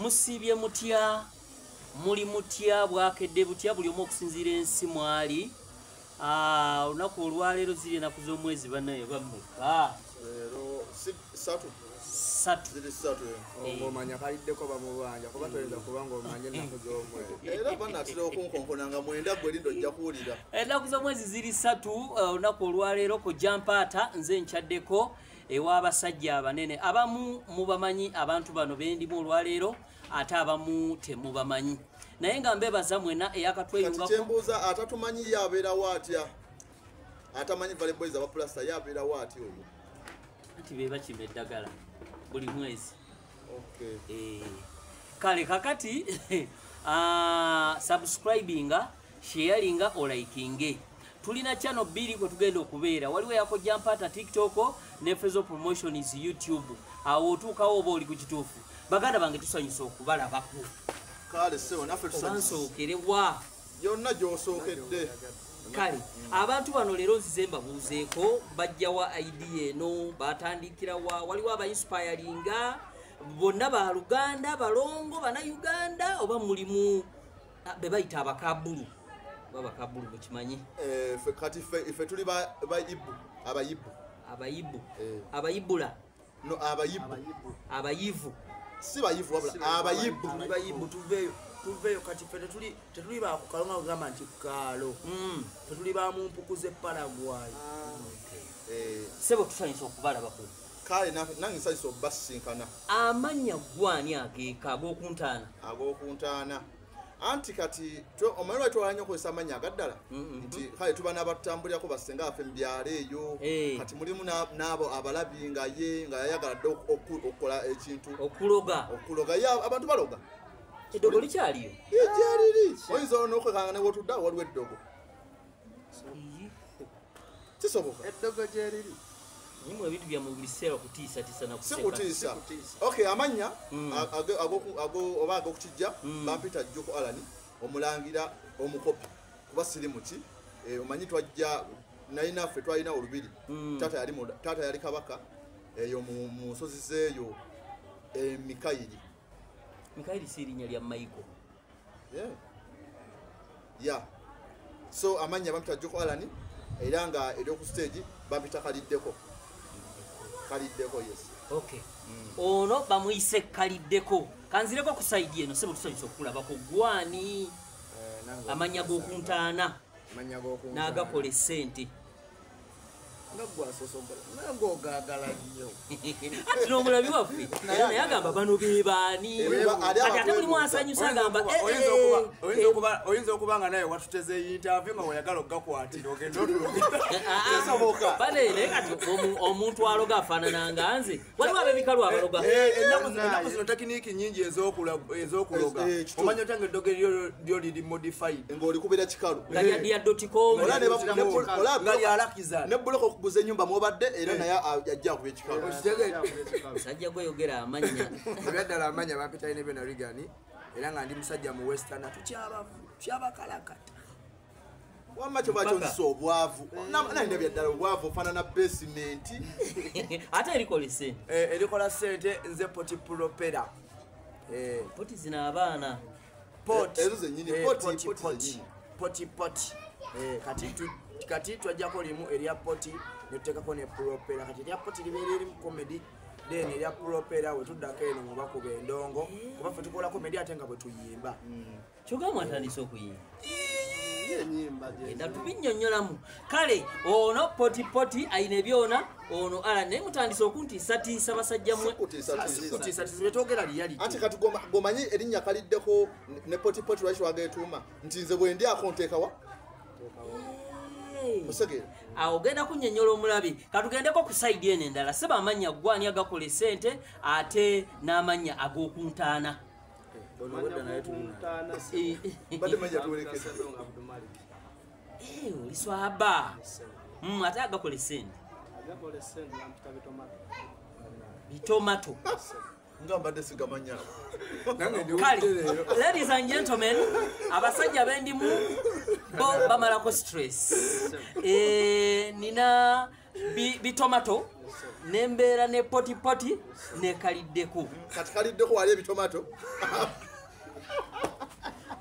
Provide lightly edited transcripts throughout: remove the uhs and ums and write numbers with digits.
musibye mutya muli mutya bwakedde butya buli omu okusinziira ensi mwali olunaku olwaleero ziri enaku z'omwezi banaye bammeka satu omanya kaliddeko bamubanja kuba toyinza kubanga omanye ennaku z'omwezi era banatera okunkonkona mwenda gwe lindo ojja kuwulira ennaku z'omwezi ziri 3 olunaku olwaleero ku jampaata nze nkyaddeko ew'abasajja abanene abamu mubamanyi abantu bano bendimu olwaleero ate abamu temubamanyi naye nga mbebaza mwena eyakatweyungako atatumanyi yabeerawo atya atamanyi valeboys abapulasta yabeerawo atya oyo nti beba kima eddagala buli mwezi kale kakati subscribinga sharinga olaikinge tulina channel 2 kwe tugenda okubeera waliwo yako jampaata tiktok ne Fezo Promotions YouTube awo otuukawo oba oli ku kituufu baganda bange tusanyusa okubalabako kale sewo naffe tusansookerewa yonna gy'osookedde kale abantu bano leero nzize mbabuuzeeko bajjawa idea eno batandikirawa waliwo abainspiringa bonna baluganda balongo bannayuganda oba mulimu be bayita abakabulu babakabulu mukimanyi kati ife tuli abayibula no abayivu si bayivu wabula abayibu tuveyo kati fe tetuli bakukalonga kugamba nti kaalo tetuli bamumpukuze Paraguay sebo tusanyusa okubalabako kale nange nsanyusa obasinkana amannya gwani ageeka ag'okuntaana anti kati omanyi lwaki twalanya okozesa amannya agaddala nti kale tuba n'abatutambulirako basenga baffe mu byalo eyo kati mulimu n'abo abalabi nga yayagala dde okukola ekintu okuloga abantu baloga eddogo likyaliyo egyaliri oyinza n'okwekanga ne wotudda waliwo eddogo kisoboka eddogo gyeriri nimu ebintu bya mu biseera okutiisatiisa nakuseka okay amanya oba ag'okukijja bampita Jjoko Alani omulangira omukopi kuba sirimuki omanyi twajja naye naffe twalina olubiri taata yali kabaka eyo mu nsozi zeeyo Mikayiri si erinnya lya Michael so amanya bampita Jjoko Alani era nga eryoku stage bampita Kaliddeko yes okay ono bamuyise Kaliddeko kanzireko ku side eno sebo tusanyusa okulabako gwani amanya g'okuntaana n'agakola essente ati n'omulabi waffe era naye agamba bano be baani ate mulimu asanyusa agamba oyinza okuba nga naye watuteze interview nga weyagala okugakwatira ogenda banene kati omuntu aloga afaanana nga nze waliwo ab'ebikalu abaloga ennaku zino tekiniki nyingi ez'okuloga omanya otanga eddogo lyo liri modified ng'oli kubeera kikalu nga lya.com nga lyalakiza ne buloko okuguza ennyumba mwobadde era naye ajja kuba ekikalu musajja gweyogera amanya ebyaddala amanya bampitayo ne Bena Rigani era nga ndi musajja mu western tukyabakalakata wamma kyoba kyonzisa obwavu naye nebyaddala obwavu ofaanana basement ate erikola sente nze poti propera poti zina abaana ezo zenyini poti kati twajjako limu erya poti netuteekako ne propera kati erya poti libeera eri mu comedy then erya propera wetuddako eno mubakuba endongo kuba ffe tukola comedy ate nga bwe tuyimba kyogamu atandise okuyimba enda tubinnyonnyolamu kale ono poti ayina ebyona ono ala naye mutandise okuntiisatiisa basajja mmwe betwogera liyali anti kati gomanyi erinnya Kaliddeko ne poti lwaki wageetuuma nti nze bwe ndyako nteekawa awo genda kunnyonnyola omulabi katugendeko ku saidi eno endala seba amannya gwani agakola essente ate n'amannya ag'okuntaana oliswaba ate agakola essente bitomato ngambadde sigamanya ladies and gentlemen abasajja bendimu bo bamalako stress nina bitomato nembeera ne potipoti nekaliddeko kati kaliddeko wali ebitomato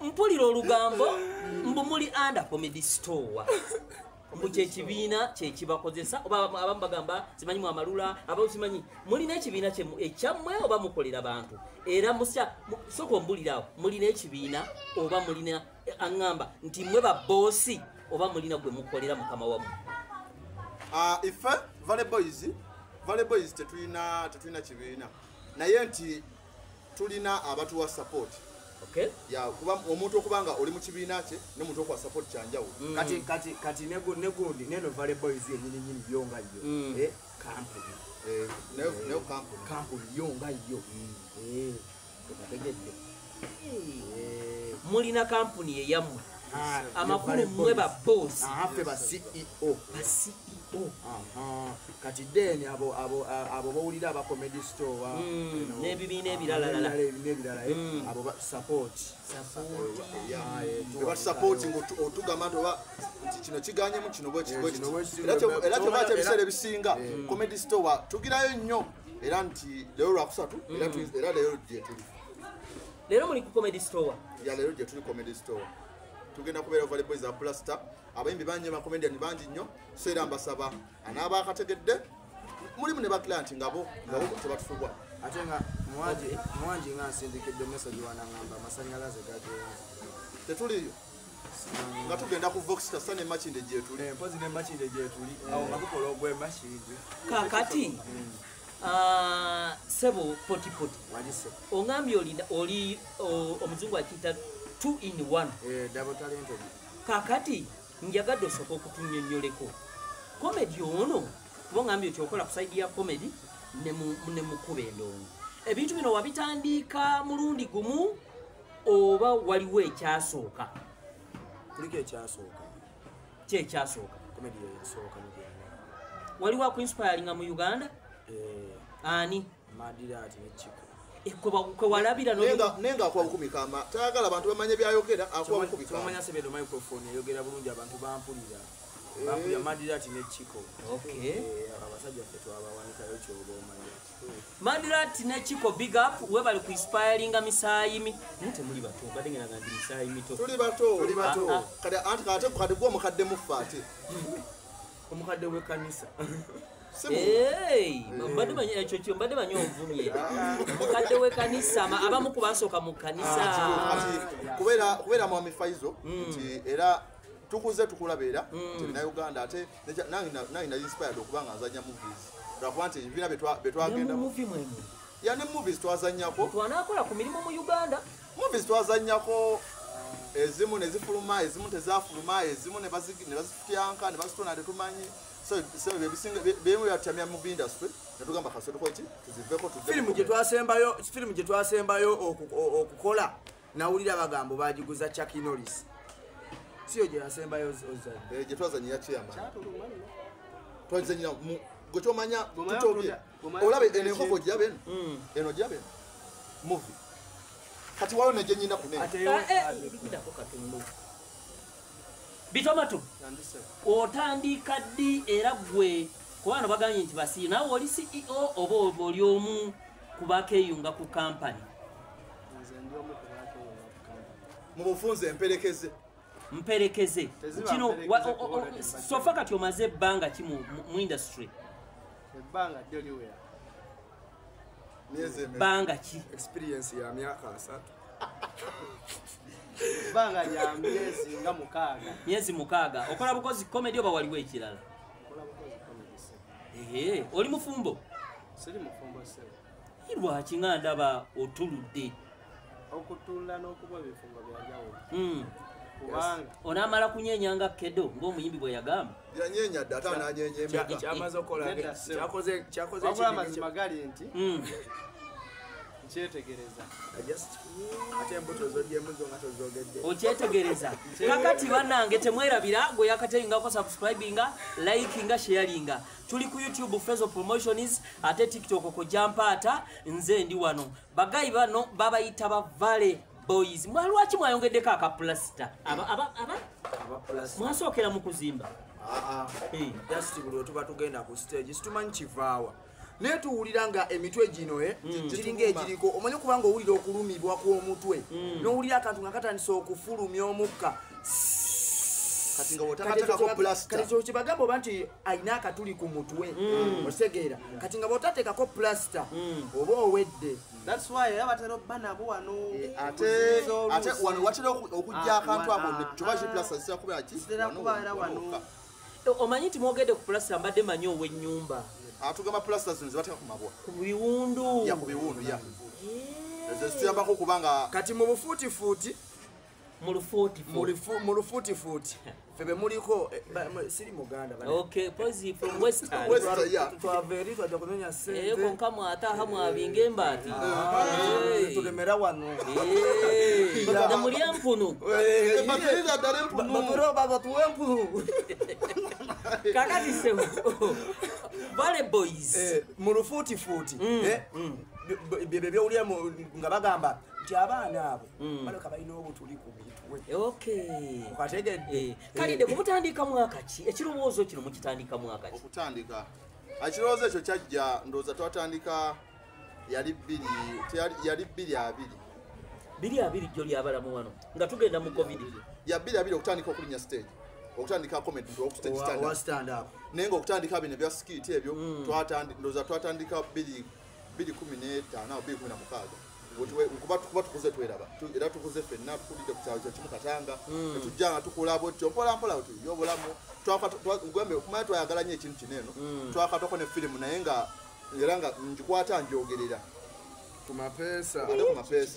mpulira olugambo mbu muli under comedy store mbu kyekibiina kyekibakozesa oba abamu bagamba simanyimu amalula abamu simanyi mulina ekibiina ekyammwe oba mukolera bantu era soka ombuliraawo mulina ekibiina oba mulina aŋŋamba nti mwe baboosi oba mulina gwe mukolera mukama wamu. Ife Valley Boys tetulina kibiina naye nti tulina abatuwa support. Okay. Ya kuba omuntu okubanga oli mu kibiina kye n'omuntu okwa support kyanjawulo. Kati negundi neno Valley Boys yennyini yonga yo. Company. Ne company yonga yo. Tukategedde. Mulina company eyammwe. Amakulu mwe ba boss. Afe ba CEO. Kati deni abo bawulira aba comedy store n'ebibiina ebirala abo support otugamba nti kino kiganyemu kino era kyobate ebiseera ebisinga comedy store tugirayo nnyo era nti leero lwakusatu era leero gyetuli leero muli ku comedy store leero gyetuli comedy store tugenda kubeera Valley Boys Plaster abayimbi bangi bakomedian bangi nnyo so era mbasaba anaaba akategedde mulimu ne baclient ngabo tebatufugwa ate nga mwanji nga nsindikidde message wanangamba amasanyalaze gagenze tetuliyo nga tugenda ku Vox Kasa ne Machinde gyetuli mpozi ne Machinde gyetuli awo nga tukola ogw'emachinde kakati sebo potipoti ongambye oli omuzungu akiyita 2 in 1 double talented kakati njagadde osooka okutunnyonnyoleko komedi ono kuba ngambye okyokola ku saidi ya komedi ne mukuba endongo ebintu bino wabitandiika mulundi gumu oba waliwo ekyasooka kuliko ekyasooka kyekyasooka komedi yasooka mugenda waliwo akuinspiringa mu Uganda ani Madirat ne Chiko kwe walabira nenga akwa bukumikama tayagala abantu bamanye byayogera akwa bukumikama tumanya sebedo microphone yogera bulungi abantu bampulira bampulira Madirat ne Chiko abasajja fetu abawanika yo kyobo omanya Madirat ne Chiko big up we bali ku inspiringa misayimi nte muli bato badengera gandi misayimi to tuli bato kada anti kate gwo mukadde mufate omukadde we kanisa mbadde banya ekyo mbadde banya ovumye mukadde we kanisa abamu kubasooka mu kanisa kubeera mwami Faizo nti era tukuze tukulabeera na Uganda ate nange na inspired okubanga nzanya movies lwakuba nti ebina betwagenda ne movies twazanyako twanakola ku mirimu mu Uganda movies twazanyako ezimu nezifuluma ezimu tezafuluma ezimu ne bazifutyanka ne bazitona tetumanyi so ebisinga bemu yatamya mu industry netugamba kasotoko ki tuziveko film gye twasembayo okukola nawulira abagambo bagiguza Chuck Norris siyo gye yasembayo gye twazanyira kiyama twazanyira gwe kyomanya tutobye olabe enenkoko gyabeno eno gyabeno movie kati wayo negye nyina kunene bitomato otandika ddi era gwe kubana baganye nti basi nawe oli CEO oba oli omu kubakeyunga ku kampani mu bufunze mperekeze kino sofa kati omaze ebbanga ki mu industry ebbanga ddoliwera banga ki experience ya myaka 3 banga ya myezi mukaaga okola bukozi comedy oba waliwo ekirala oli mufumbo siri mufumbo se lwaki nga ndaba otuludde okutula n'okuba ebifumbo byanjawulo kubanga onaamala kunyenyanga kedo ng'omuyimbi bwe yagamba yanyenya dda ate ananyenye emeka kyamaze okukola kyakoze amazima gali nti nkyetegereza ate embuto zodyembuzo nga tozogedde okyetegereza kakati bannange temwerabira gwe yakateyingako subscribinga likinga sharinga tuli ku YouTube Fezo Promotions ate TikTok ko Jampata nze ndi wano bagayi bano babayita ba Valley Boys mwalwaki mwayongeddeko aka plaster aba mwasookera mu kuzimba just buli wetuba tugenda ku stage situmanyi kivaawa naye tuwulira nga emitwe gino giringa egiriko omanyi okubanga owulira okulumibwa kw'omutwe n'owulira akantu nga katandisa okufulumya omukka kati nga wotatekako plaster kati kyokibagamba oba nti ayina akatuli ku mutwe otegeera kati nga botatekako plaster oba owedde That's why abatero bana bo wano ate wano watera okujja akantu ako tuba ki plaster sira kuba ki wano omanyi nti mwogedde ku plaster mbadde manyi ow'ennyumba atugamba plasters nze bateka ku mabwa ku biwundu ya ku biwundu ya tuyambako kubanga kati mu bufuutifuuti mu lufuutifuuti febe muliko siri muganda twava eri twajja kunoonya sente konka mwataha mwabinga embati tulemera wano nemulya mpunu batuwe empunu kakati sebo Vale boys mu lufuutifuuti bye byowulira nga bagamba nti abaana abo baleka balina obutuli ku mitwe okategedde kalidde kubutandika mwaka ki ekirowoozo kino mukitandika mwaka ki okutandika ekirowoozo ekyo kyajja ndowooza twatandika yali 2 jjo lyabalamu wano nga tugenda mu covid ya 2 okutandika okulinya stage okutandika comedy to okustage stand up naye nga okutandika bino bya skit ebyo ndowooza twatandika 2015 awo 2016 kuba tukuze tweraba era tukuze ffenna tukulidde ku kyalo kyekimu Katanga netujja nga tukola bwetyo mpolampola yobulamu twagambye okumanya twayagala nnyo ekintu kino eno twakatwako ne firimu naye nga era nga ngikwata njogerera kumapeesa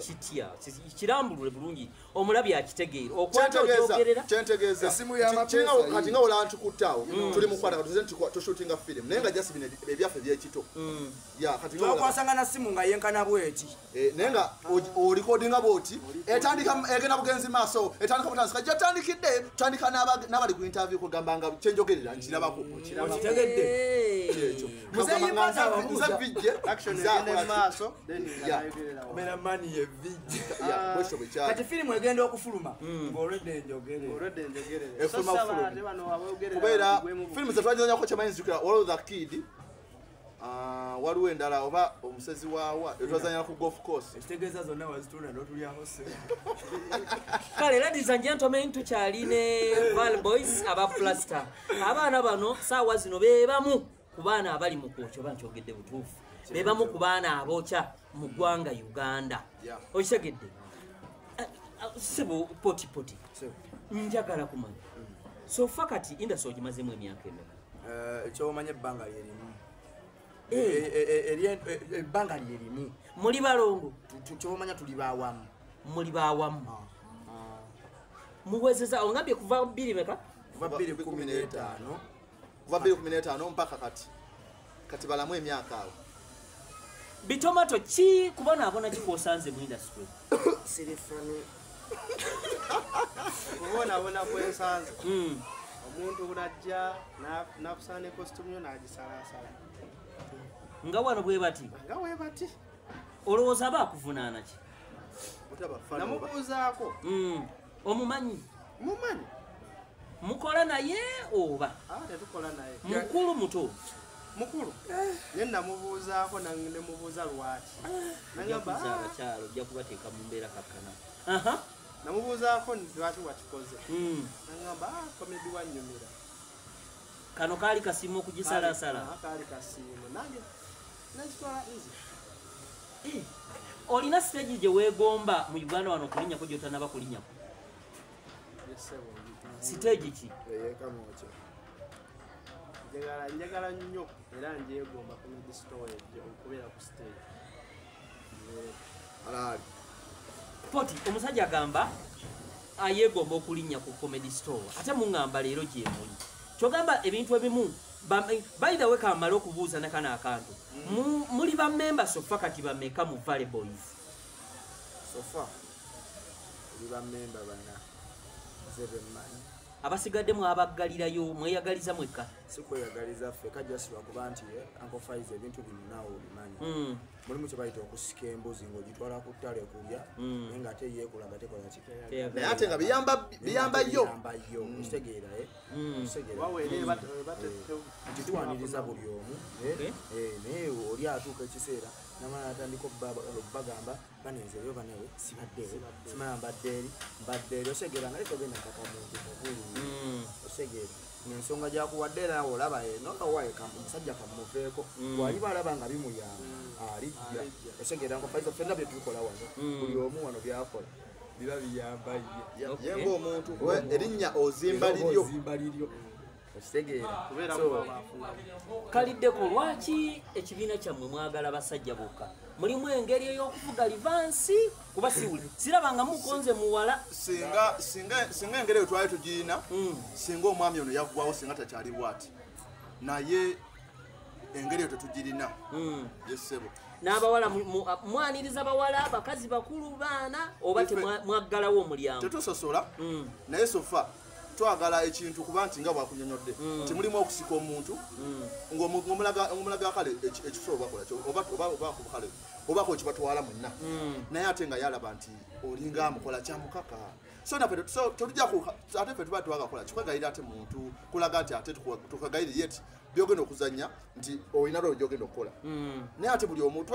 kitya kirambulule bulungi omulabi akitegeera okwata okyogerera kyentegeeza esimu y'amapeesa kati nga olantikuttaawo tuli mukwata katuze nti tushutinga firimu naye nga just bino ebyaffe byekito kati okwasanga na simu nga yenkana bweti naye nga olikodinga bwoti egenda bugenzi maaso etandika butandika gyatandikidde tutandika n'abali ku interview kugamba nga kyenjogerera nkirabako okitegedde ekyo muzeyipaza bijje maaso mera mani ye vijja kati firimu egenda okufuluma ng'olwedde enjogerere kubeera firimu zetwagizanyako kyemanyi nzijukira All the Kid waliwo endala oba omusezi waawa etwazanya ku golf course ekitegeeza zonna wazitunda n'otulyaho se kale ladies and gentlemen tukyali ne Val Boys aba Plaster abaana bano saawa zino beebamu ku baana abali mu kwokya oba nkyogedde butuufu bebamu ku baana abokya mu ggwanga Uganda okitegedde sebo poti njagala kumanya so fakati industry ogimazemu emyaka emeka ekyomanya ebbanga lyerimu ebbanga lyerimu muli balongo kyomanya tuli bawamu muli bawamu muwezeza ongambye kuva 2 meka kuva 2015 kuva 2015 mpaka kati balamu emyaka awo bitomato ki kubona abona kikosanze mu industry sirifani kubona kwensanze omuntu unajja nakusana costume yo nagisalasala nga wano bwe bati olowooza bakuvunaana ki namubuuzaako omumanyi mukola naye oba tetukola naye mukulu muto mukulu ne namubuuzaako nemubuuza lwaki nagamba abakyalo ojja kubateeka mu mbeera kakkana namubuuzaako lwaki wakikoze nagamba komedi wanyumira kano kaali kasimu okugisalasala kaali kasimu nange nakitwala nzi olina stage gye weegomba mu Uganda wano okulinnyako gyotanaba kulinnyako stage ki njagala nnyo era njeegomba comedy store okubeera ku stage poti omusajja agamba ayeegomba okulinnya ku comedy store ate muŋŋamba leero gyemuli kyogamba ebintu ebimu by the way kamala okubuuza nekano akantu muli bammemba sofa kati bameka mu Valley Boys sofa tuli bammemba bana 7 man abasigaddemu abaggalirayo mweyagaliza mwekka sikweyagaliza ffe kajasirwa kuba nti Uncle Faiz ebintu bino naawe obimanyi mulimu kye bayita okusika embuzi ng'ogitwala ku ttale kulya naye nga ate yeekulaga tekola ki naye ate nga biyamba yo okitegeera nti tuwaniriza buli omu naye oli atuuka ekiseera namala atandika bagamba banenzereyo banewe sibaddeewo simala mbadde eri osegeera nga letogenda kaka muntu mukulu osegeera ensonga gyakuwadde naawe olaba nokawaye omusajja kamuveeko bwaliba alaba nga bimuyamba alijja osegeera nkofaiza ffenna bye tukola wano buli omu wano byakola biba biyamba ye ng'omuntu erinnya ozimba liryo okitegeera kaliddeko lwaki ekibiina kyammwe mwagala basajja bokka mulimu engeri ey'okuvuga livansi kuba siwuli sirabanga mukonze muwala singa engeri eyo twali tugirina singa omwami ono yaggwawo singa takyali bwati naye engeri eyo tetugirina yesebo n'abawala mwaniriza bawala bakazi bakulu baana oba mwaggalawo omulyango tetusosola naye sofa twagala ekintu kuba nti nga bwakunyonyodde nti mulimu okusika omuntu ng'omulaga kale ekifo obakale obako ekibatwala mwenna naye ate nga yalaba nti olinga amukola kyamukaka so naffe ate ffe tuba twagakola kikwegayira ate muntu kulaga nti ate tukagayire yeti byogenda okuzanya nti olina lwo gyogenda okukola naye ate buli omuntu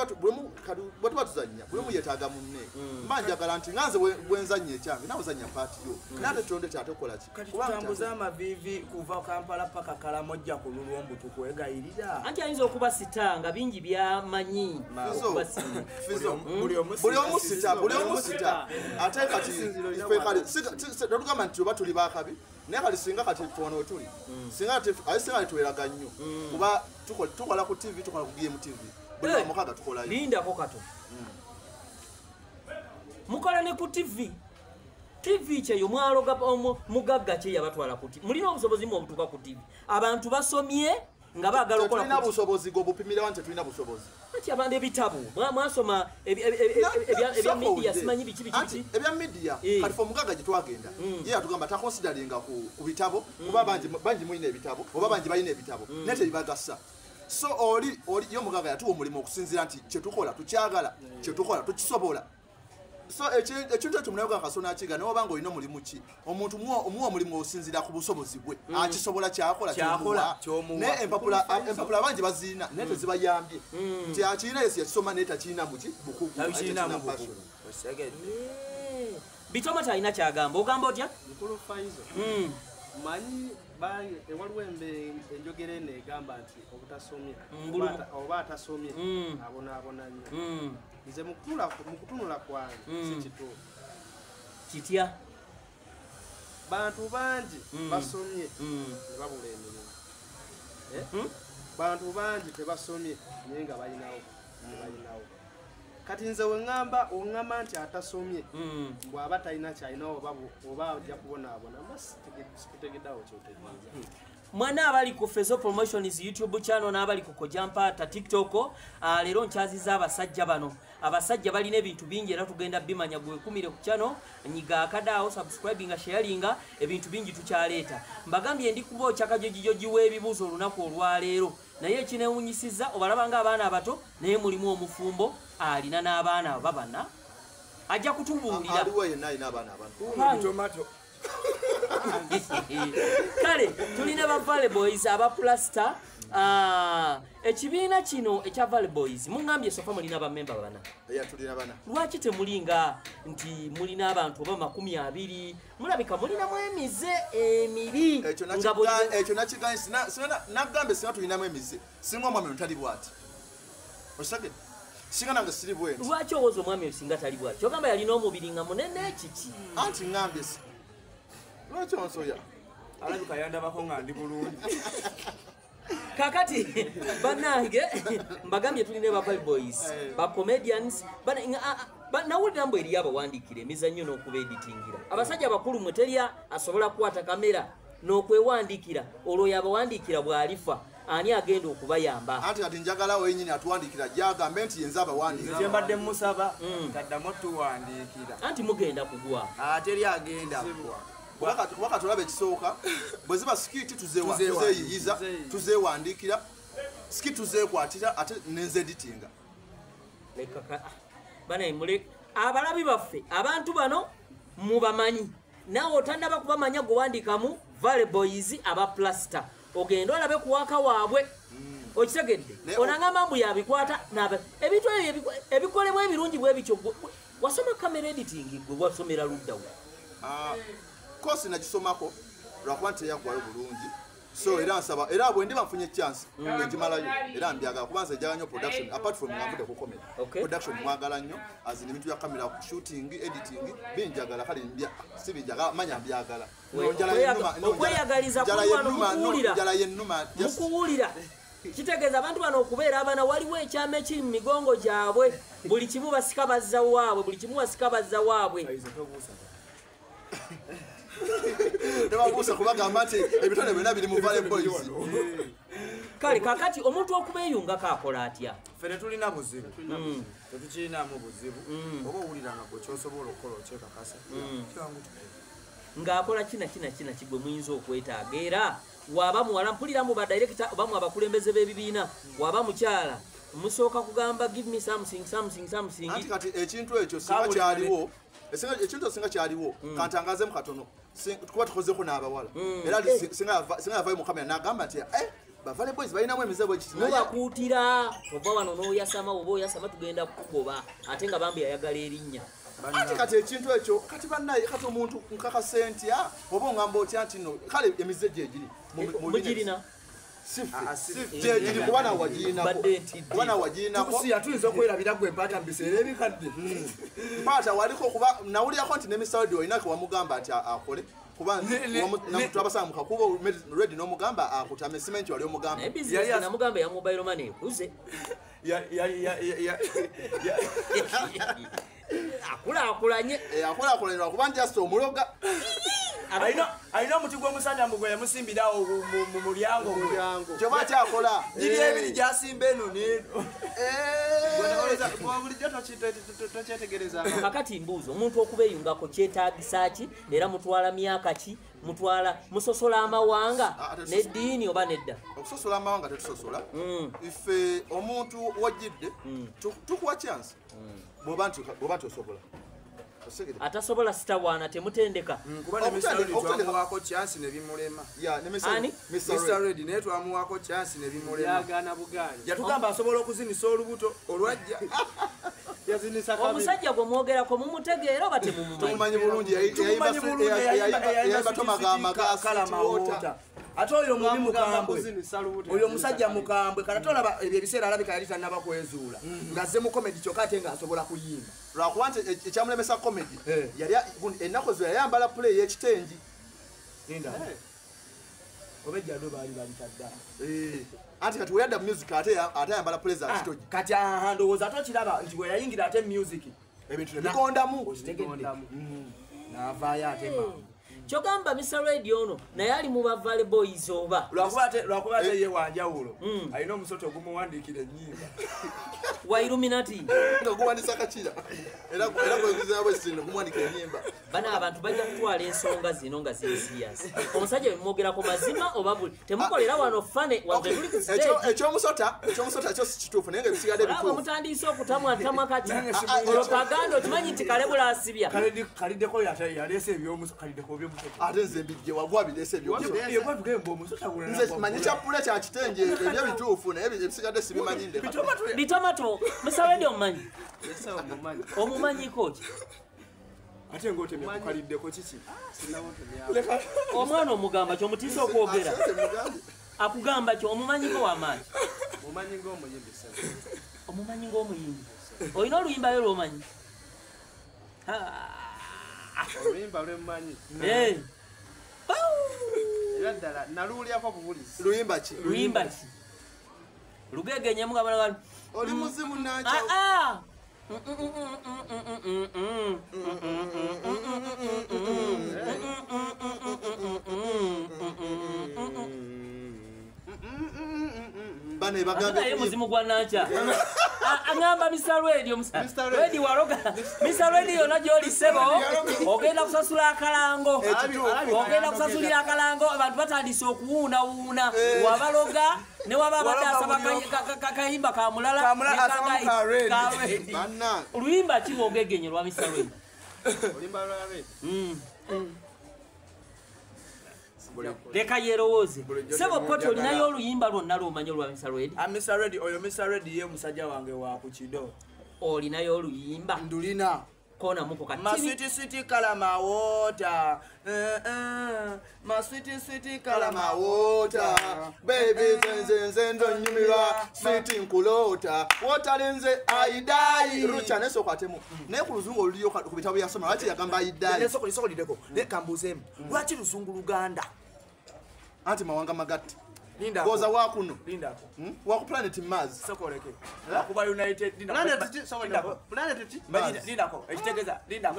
bwe tuba tuzanya buli omu yeetaaga munne mba njagala nti nganze bwenzanya ekyange nawe zanya paati yo naye ate tulonde kyate okukola ki kati tutambuza amaviivi kuva Kampala paka Kalamojja ku Lulwombo tukwegayirira anti ayinza okuba sita nga bingi byamanyi buli omu sita ate kati ife kale tetugamba nti oba tuli bakabi naye kati singa kati tuwano we tuli singa tuweraga nnyo kuba tukola ku TV tukola ku GMTV buli mukaga tukolayo lindako kato mukola ne ku TV kyeyo mwaloga mugagga kye yabatwala ku TV mulina obusobozi mu obutuuka ku TV abantu basomye nga baagala okola tulina busobozi gobupimira wanti tulina busobozi ati abantu ebitabu mwasoma ebya media simanyi biki ebya media kati fo mugaga gye twagenda ye atugamba takonsideringa ku bitabo kuba bangi mulina ebitabo oba bangi balina ebitabo naye tebibagasa so oli yo mugaga yatuwa omulimu okusinziira nti kyetukola tukyagala kyetukola tukisobola so ekintu ekyo munayoga kasona akiga naye obanga olina omulimu ki omuntu omuwa omulimu osinziira ku busobozi bwe akisobola kyakola naye empapula bangi bazirina naye tezibayambye nti akirina yesi yakisoma naye takirina muki bukugu bitoma talina kyagamba ogamba otya mukulu Faizo manyi waliwo enjogera eno egamba nti obutasomye oba atasomye abonaabona nnyo nze mu kutunula kwange si kituufu kitya bantu bangi basomye tebabula emirimu bantu bangi tebasomye naye nga balinawo kati nze oŋŋamba nti atasomye bw'aba talina kyalinawo oba ajja kubonaabona sikutegeddawo kyotegeeza mwana abali ku Fezo Promotions YouTube channel n'abali ku Kojampata TikTok leero nkyaziza abasajja bano abasajja balina ebintu bingi era tugenda bimanya gwe kumire ku channel nyiga akadaawo subscribing sharinga ebintu bingi tukyaleeta mbagambye ndi kubo chakajojijo jiwe ebibuzo olunaku olwaleero naye ekinewunyisiza obalabanga abaana abato naye mulimu omufumbo alina n'abaana babana ajja kutubuulira kale tulina ba Valley Boys aba Plaster ekibiina kino ekya Valley Boys mungambye sofa mulina ba member bana tulina bana lwaki temulinga nti mulina abantu oba 20 mulabika mulina mwemize emiri ekyo nakiganyi nagambe singa tulinamu emize singa omwami ntali bwati osage singa nange siri bwenti lwaki owoza omwami osinga tali bwati ogamba yalina omubiri nga munene kiki anti ngambye lwaki onsoya alabika yandabako nga ndi bulungi kakati banange mbagambye tulina ba Valley Boys ba comedians nawulira mbu eri abawandiikira emizannyo n'okuba editingira abasajja abakulu mwe terya asobola kukwata kamera n'okwewandiikira olwo yabawandiikira bw'alifa ani agenda okubayamba anti kati njagalawo yenyini atuwandiikira gyagambe nti yenza abawandiikira nze mbadde musaba taddamu tuwandiikira anti mugenda kugwa teri agenda kugwa kubaka tulabe ekisooka bwe ziba skiti tuzeeyiyiza tuzeewandikira skiti tuzeekwatira ate nenzeditinga abalabi baffe abantu bano mubamanyi naawe otandaba kubamanya gwewandiikamu Valley Boys aba plasta ogenda olabe kuwaka waabwe okitegedde onangamba mbu yabikwata ebintu ebyo ebikolebwa ebirungi bwe bityo wasoma camera editing gwe wasomera luddawo kosi nakisomako lwakuba nti teyaggwayo bulungi so era nsaba era bwe ndiba nfunye chance egimalayo era mbyagala kubanza ejjaga nnyo production apart from nga mvude ku comedy production mwagala nnyo azina ebintu bya kamera shooting editing binjagala kale sibijagala manya mbyagala okweyagaliza mukuwulira kitegeeza abantu bano okubeera abaana waliwo ekyama ekiri mu migongo gyabwe buli kimu basika bazza waabwe nebabuusa kubagamba nti ebitone byonna biri mu Valley Boys kale kakati omuntu okubeeyungako akola atya ffe tetulina buzibu tetukirinamu buzibu oba owuliranga gwe kyosobola okukola okyekakasa ng'akola kina kigwe muyinza okwetaaga era waba muwala mpulira mu badirekita oba mu abakulembeze b'ebibiina waba mukyala musooka kugamba give me something anti kati ekintu ekyo singa kyaliwo ekintu singa kyaliwo kantangazemu katono kuba tukozeko n'abawala era singa yavayo mu kamera n'agamba nti ba Valley Boys balinamu emizibu mubakuutira ova wano n'oyasama oba oyasama tugenda kukugoba ate nga bambi yayagala erinnya ati kati ekintu ekyo kati bannaye kati omuntu nkakase nti oba ongamba otya nti no kale emize gyegiri mugirina gyegiri kuba nawe wagirinako tuyinza okwerabira gwe mpaata mu biseera ebikadde mpaata waliko kuba nawulyako nti nemisawudi olinako wamugamba nti akole kuba twabasanga mukakuba redi n'omugamba akutame simenti wali omugamba namugamba ya mobile money ekuze akulaakulanye lwakuba njasi omuloga alina omuti gw'omusajja mbu gwe yamusimbirawo mu mulyango kyoba kyakola giri ebiri gyasimba eno neeno bulijjo tokyetegereza kakati mbuuzo omuntu okubeeyungako kyetaagisa ki era mutwala myaka ki musosola amawanga n'eddiini oba nedda okusosola amawanga tetusosola ife omuntu wajjidde tukuwa chance bw'oba nti osobola atasobola sitawaana temutendeka kuba twamuwaako chance nebimulema Mr. Red naye twamuwaako chance nebimulema yatugamba asobola okuzinisa olubuto olwajja omusajja gwe mwogerako mumutegeera oba temumumanyi bulungi yayimba tomagamaga ate oyo mubi mukambwe oyo omusajja mukambwe kala tolaba ebyo ebiseera alabika yali tannaba kwezuula ng'azze mu komedi kyokka ate ng'asobola kuyimba lwakuba nti ekyamulemesa komedi ennaku zo yayambala play y'ekitengi oba ejjado baali balitadda anti kati weyadda mu music ate ayambala play za kitogi kati ndowooza ate okiraba nti bwe yayingira ate music ebintu nebikondamu n'avaayo ate mangu kyogamba Mr. Radio ono naye ali mu ba Valley Boys oba lwakuba ate ye wanjawulo alina omusoto ogumuwandiikira ennyimba wa Illuminati nga guwandisa kakira era gweguzirabwe sino gumuwandikira ennyimba bana abantu bajja kutwala ensonga zino nga ziri serious omusajja bemwogerako mazima oba buli temukolera wano fane wanze tuli ku stage ekyomusota kyo si kituufu naye nga bisigadde bituufu mutandise okutamwatamwa kati olopaganda okimanyi nti kale bulasibya kaliddeko yaleese ebyomukalideko ate nze mbijje wagwa bireese ebyomusotanze manyi kyapule kya kitenje ebyo bituufu naye ebisigadde sibimanyi nde bitomato musawedde omumanyiko ki ate ng'otemya kukaliddeko kiki omwana omugamba kyomutiisa okwogera akugamba kyo omumanyiko w'amaanyi omumanyi ng'omuyimbi olina oluyimbayo lw'omanyi oluyimba lwemmanyi era ddala naluwulyako bubulizi luyimba ki lugegenyamu nga oli muzimu nakyo bane baganda muzimu gwa nacha Angamba Mr. Radio Radio waroga Mr. Radio na joli sebo ogenda kusasula akalango ogenda kusasulira akalango abantu batandise okuwuna wabaloga ne waba badasa bakayimba kamulala banna luyimba kibo ogegenye lwa Mr. Radio Olimba lwa radio leka yerowoze sebo poti olinayo oluyimba lwonna lwomanyi olwa Mr. Radio Mr. Radio oyo Mr. Radio ye musajja wange wa kukido olinayo oluyimba ndulina kona muko kati ma sweet kalama water ma sweet kalama water baby zenze ndo nyumirwa sweet nkulota wotalenze aidai rucha neso kwatemu ne ku luzungu oluliyo ku bitabu yasoma lwaki yagamba aidai neso lideko ne kambuzemu lwaki luzungu Luganda anti mawanga magatti linda goza wakuno linda waku planet Mars sokoleke akuba United linda linda ko ekitegeza linda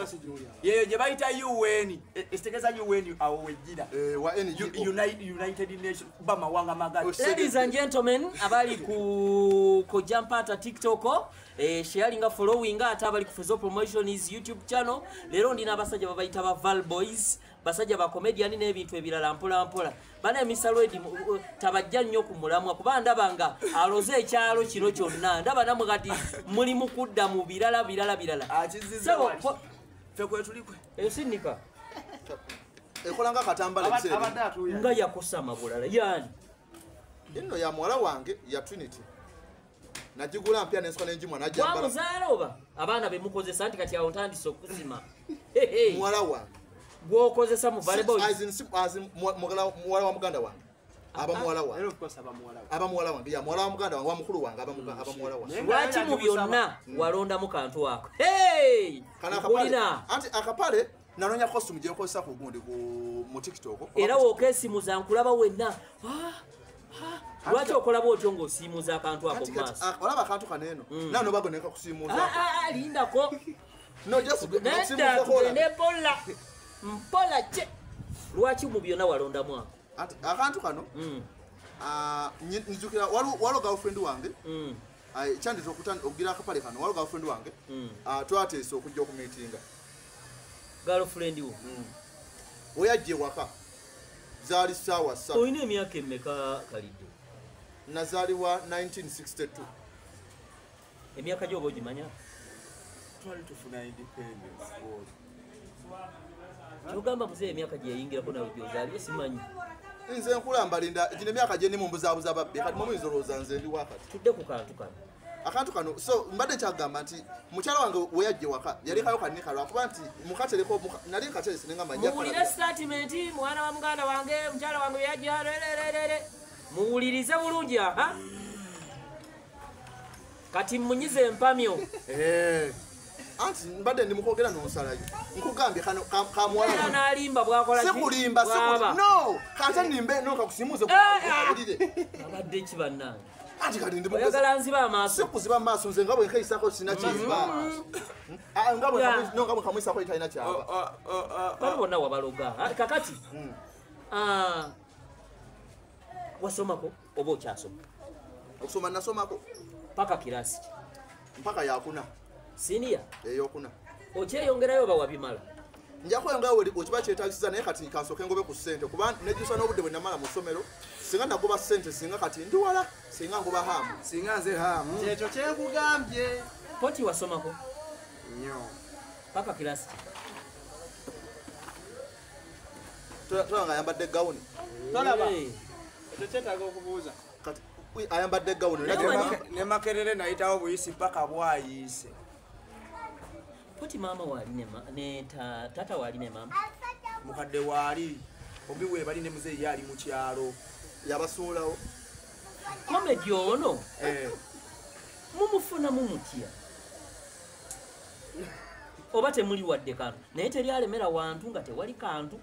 yeyo je bayita UN ekitegeza UN awo wejira wa NGO United Nations bama wanga magatti. Ladies and gentlemen abali ku Jampata TikTok sharing following ate abali ku Fezo Promotion is YouTube channel lero ndina abasajja babayita ba Val Boys basajja ba comedian n'ebintu ebirala mpola bana Mr. Radio tabajja nnyo ku mulamwa kuba ndabanga aloze ekyalo kino kyonna ndaba namwe kati muli mukudda mu birala sebo fe kwetulikwe esinika ekolanga katambala bisere nga yakosama bulala yani inno ya mwala wange ya Trinity najigula mpya nensko nenjimwa najambala wamuzaala oba abaana bemukozesa anti kati awo ntandise okusima mwala wange gwokozesa mu volleyball mwala wa muganda wange aba mwala wange aba mwala wange ya mwala wa muganda wange wa mukulu wange aba mwala wange lwaki mu byonna walonda mu kantu wako kana akapale anti akapale nanonya costume je nkozesa ku gundi ku mu TikTok era wokesimuza nkulaba wenna lwaki okola bwotyo ng'osiimuza akantu ako mu maaso olaba akantu kaneno nano bagoneka kusiimuza lindako no just nedda tugende mpola kye lwaki mu byonna walondamu ako akantu kano nzukira walo girlfriend wange kyandita okugira akapale kano walo girlfriend wange twateesa okujja okumitinga girlfriend wo oyajje waka zaali ssaawa 3 olina emyaka emmeka kalidde nazaaliwa 1962 emyaka gyoba ogimanya twali tufuna independence kyogamba muzee emyaka gyeyayingirako nawe gyozaaliwo simanyi nze nkulamba linda gino emyaka gye nimumbuzabuza babbe kati mumuyinza olowooza nze ndi wakati tudde ku kantu kano akantu kano so mbadde kyagamba nti mukyala wange weyajje waka yalekayo kanika lwakuba nti mukatereko nali nkaterese nengamba muwulire statement mwana wa muganda wange mukyala wange weyajja muwulirize bulungi aha kati munyize empamyo anti mbadde ndi mukwogera n'onsalayo nkugambye kano kamwala n'alimba bwakola sikulimba no kata nimbe nokakusimuze kuwulire abadde ki bannange anti kati ndi oyagala nziba amaaso sikuziba amaaso nze nga bwe nkaisako sina kiziba nga bwe kamwisako italina kyaba bali bonna wabaloga kakati wasomako oba okyasoma okusoma nasomako paka kirasi mpaka yakuna siniya eyokuna okyeyongerayo oba wabimala njakweyongerayo wekiba kyetagisiza naye kati kansoke ngobe ku ssente kuba nejjusa n'obudde bwe namala mu ssomero singa nagoba ssente singa kati ndi wala singa ngoba hamu singa nze hamu kyekyo kyekugambye poti wasomako nnyo paka kirasi tolanga ayambadde gawuni tolaba ekyo kyetaaga okubuuza kati ayambadde gawuni ne makerere nayitawo buyisi paka bwayise poti maama waali ne tata waali ne maama mukadde waali obi we bali ne muzeeyi ali mu kyalo yabasuulawo komedi ono mumufuna mumutya oba temuli wadde kantu naye teryalemera wantu nga tewali kantu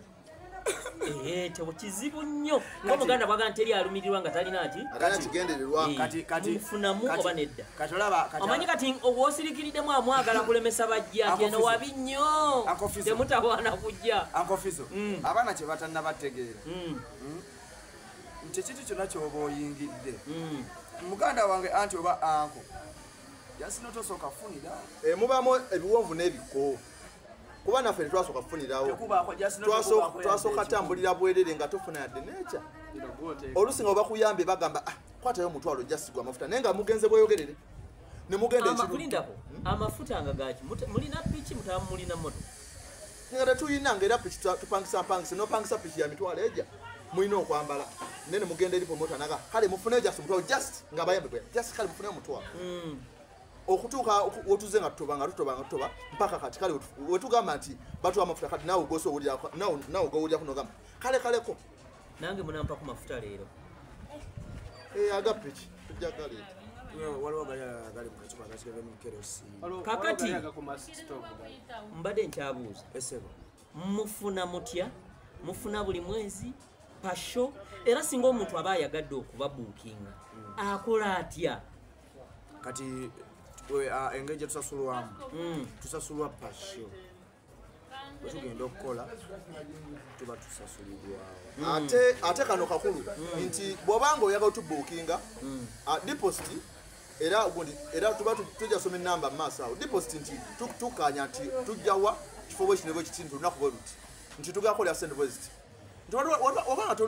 tewo kizibu nnyo ng'omuganda bwaga nti teryalumirirwa nga talina ki kigendererwa mumufunamu oba nedda katolaba omanyi kati obwosirikiriddemu amwagala kulemesa bajja keno wabi nnyo temutawaana kujja ankofizo abaana kye batanna bategeera nti ekintu kyonna kyoba oyingidde muganda wange anti oba anko jasino tosooka funira mubamu ebiwonvu n'ebiko kuba naffe tetwasooka kufunirawo twasooka tambulira bwerere nga tofuna yadde neca olusi nga obakuyambye bagamba kwatayo omutwalo jasigwa amafuta naye nga mugenze bweyogerere nemugenda kulindako amafuta nga gaki mulina piki mutaba mulina moto nga tetuyina ngaera piki tupangisa nopangisa piki ya mitwalo eja mulina okwambala nene mugenda eri promota naga kale mufune just omutwalo just nga bayambe just kale mufune omutwalo okutuuka wotuze nga tutoba mpaka kati kale wetugamba nti batuwa amafuta kati nawe goso gowulira kunogamba kaleko nange munampa ku mafuta leero agapiki tujagaleeta kakati mbadde nkyabuuza mufuna mutya mufuna buli mwezi pasho era singa omuntu aba ayagadde okubabuukinga akola atya kati engeri gyetusasulwamu tusasulwa pasho bwetugenda okukola tuba tusasulibwawo ate kano kakulu nti bw'obanga oyagala otubuukinga deposit era tuba tujasoma enamba mu maaso awo deposit nti tukanya nti tujjawa kifo bwe kino bwe kiti nti olunaku bwe luti nti tugakolera send bwe ziti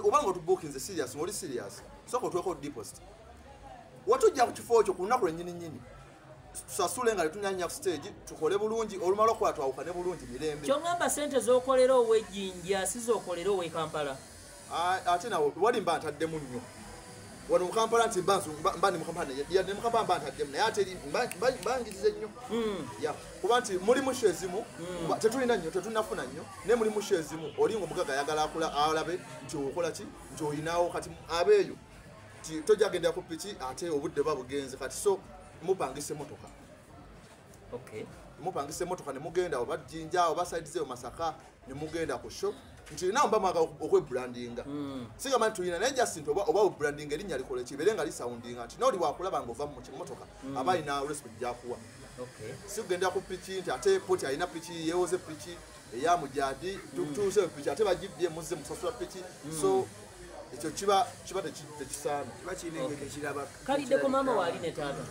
obanga otubuukinze serious ng'oli serious sooka otweko deposit watujja ku kifo ekyo ku lunaku lwennyini tusasule nga letunyanya ku stage tukole bulungi olumala okukola twawukane bulungi mirembe kyongamba sente z'okolera ow'ejjinja si z'okolera ow'e Kampala ate nawe wali mba ntaddemu nnyo wano mu Kampala nti mba ni mu Kampala yadde mu Kampala mba ntaddemu naye ate mbangirize nnyo kuba nti muli musho ezimu tetulina nnyo tetunafuna nnyo naye muli musho ezimu oli ng'omugaga ayagala alabe nti okola ki nti oyinawo kati abeeyo ti tojagendera ku piki ate obudde babugenze kati so mupangise motoka mupangise motoka nemugenda oba Jinja oba Saidize Masaka nemugenda ku shop nti nawe mba mwagala okwebrandinga sigamba nti tulina naye just nti oba obrandinga erinnya likole kibeere nga lisoundinga nti noli wakulaba ng'ova mu motoka aba alina respect gyakuwa si kugenda ku piki nti ate poti alina piki yewoze piki eya mujadi tutuuse piki ate bagibbye muzze musasula piki so ekyo kiba tekisaana kaliddeko maama waali ne taata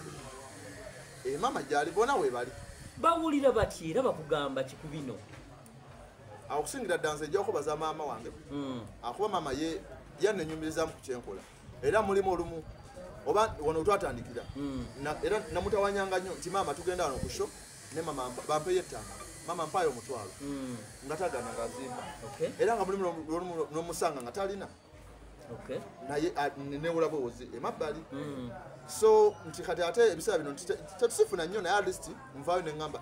mama gyali bona weebali bawulira bati era bakugamba kiku bino akusingira ddanza ejjako baza maama wange akuba maama ye yannenyumirizaamu ku kyenkola era mulimu olumu oba wano twatandikira era namutawanyanga nnyo nti maama tugenda wano ku sho ne mama bampeyo ettanga mama mpaayo omutwalo nga tagana ngazimba era nga mulimu n'omusanga nga talina naye newula bwewozi emabbali so nti kati ate ebiseera bino tetusifuna nnyo naye alist nvaayo neŋŋamba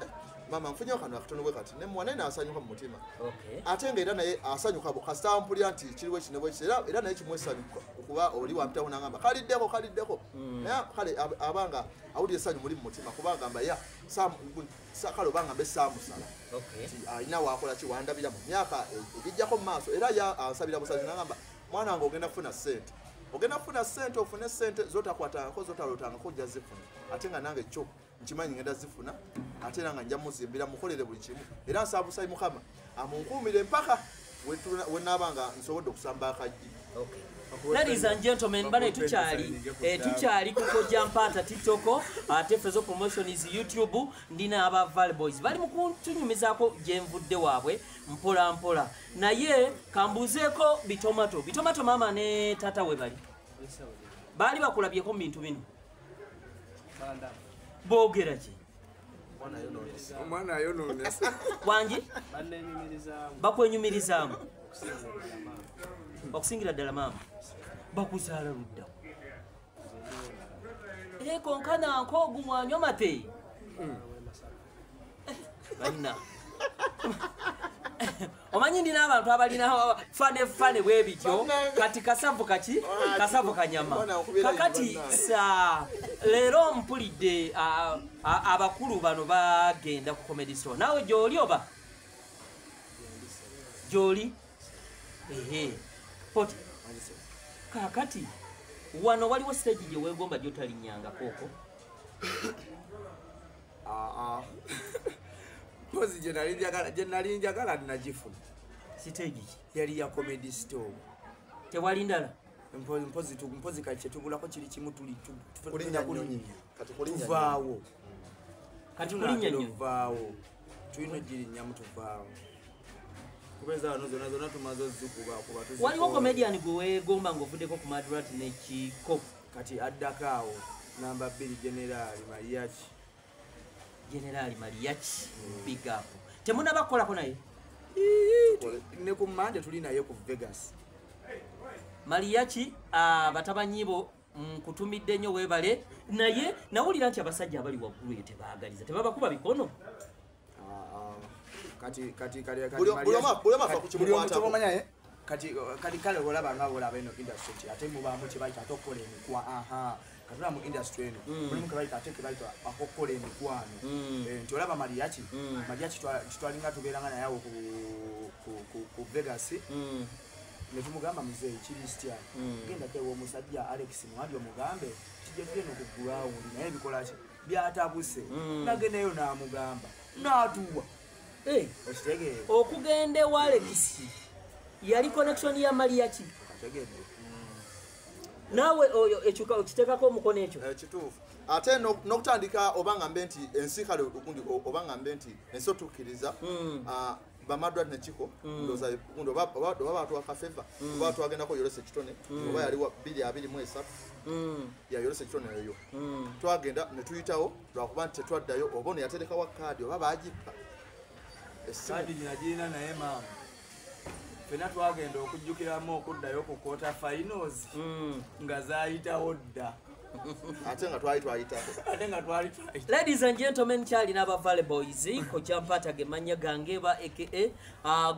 mama nfunyewo kano akatono bwe kati nemuwa naye naasanyuka mu mutima ate nga era naye asanyuka kasita mpulira nti kiriwo ekino bwe kiti era naye kimwesanyuka okuba oli wampitawo naŋŋamba kaliddeko naye kale abanga awulira essanyu muli mu mutima kuba agamba kale obanga mbe saamusala alina wakola ki wandabira mu myaka egijjako mu maaso era ansabira busazi naŋŋamba mwana wange ogenda kufuna ssente ofune ssente zotakwatangako zotalotangako ojja zifuna ate nga nange kyo nkimanyi ngenda zifuna ate era nga nja muzimbira mukolere buli kimu era nsaabusayi mukama amunkuumire mpaka wenaaba nga nsobodde okusamba akajji Ladies and gentlemen, bana tukyali ku Kojja Mpaata TikTok, Tefezo Promotion is YouTube, ndina aba Valley Boys. Bali mu kutunyumizaako gye nvudde waabwe mpola mpola. Naye kambuzeeko bitomato mama ne tata we bali bakulabyeko mu bintu bino. Boogera ki? Omwana ayonoonesa. Wangi? Bakwenyumirizaamu. Okusingira ddala maama bakuzaala ludda konkana nkogu mwanywa mate banna omanyi ndina abantu abalina fane bwebityo kati kasavu kanyama kakati leero mpulidde abakulu bano bagenda ku comedy show naawe gyoli oba gyoli poti kakati wano waliwo stage gye weegomba gyotalinyanga kooko mpozi gye nali njagala nagifuna stage ki yali ya comedy store tewali ndala mpozi kati kyetubulako kiri kimu tuvaawo kati kulinya nnyo vaawo tulina girinya mutuvaawo kubeza wano zona tumaze ozikuba kuba waliwo comedian gwe weegomba ng'ovuddeko ku Madrat n'ekiko kati addakaawo namba 2 Generali Mariachi big up temunabakolako naye ne ku Mande tuli naye ku Vegas Mariachi batabanyibo kutumidde nnyo weebale naye nawulira nti abasajja abali waggulu tebaagaliza tebabakuba bikono kati kale olaba nga olaba eno industry ate mubamu kyebayita tokola emikwa katula mu industry eno mulimu kebayita ate kebayita akokola emikwano nti olaba Mariachi twalinga tubeeranga naye awo ku Vegas netumugamba muzeeyi Christian genda tewo omusajja Alex Mwadi omugambe kijegeno ku ground naye bikolaki byatabuse nagendeyo n'amugamba n'atuwa okugenda ewa Alex yali connection ya Mariachi nawe oyo ekyuka okitekako omukono ekyo kituufu ate n'okutandika obangambe nti ensi kale okundi obangambe nti ensi otukkiriza bamadrat nekiko ndoza kundi oba batwa kafeva oba twagendako yolese kitone oba yali wa 223 ya yolese kitone eyo twagenda ne tuyitawo lwakuba nti tetwaddayo oba ono yaterekawo kaadi oba bagipa kaadi nyagirina naye maama fena twagenda okujjukiramu okuddayo ku quarter finals nga zaayitawo dda ate nga twali twayitako ladies and gentlemen kyali n'abavale boys ko Jampata gemanya gange ba aka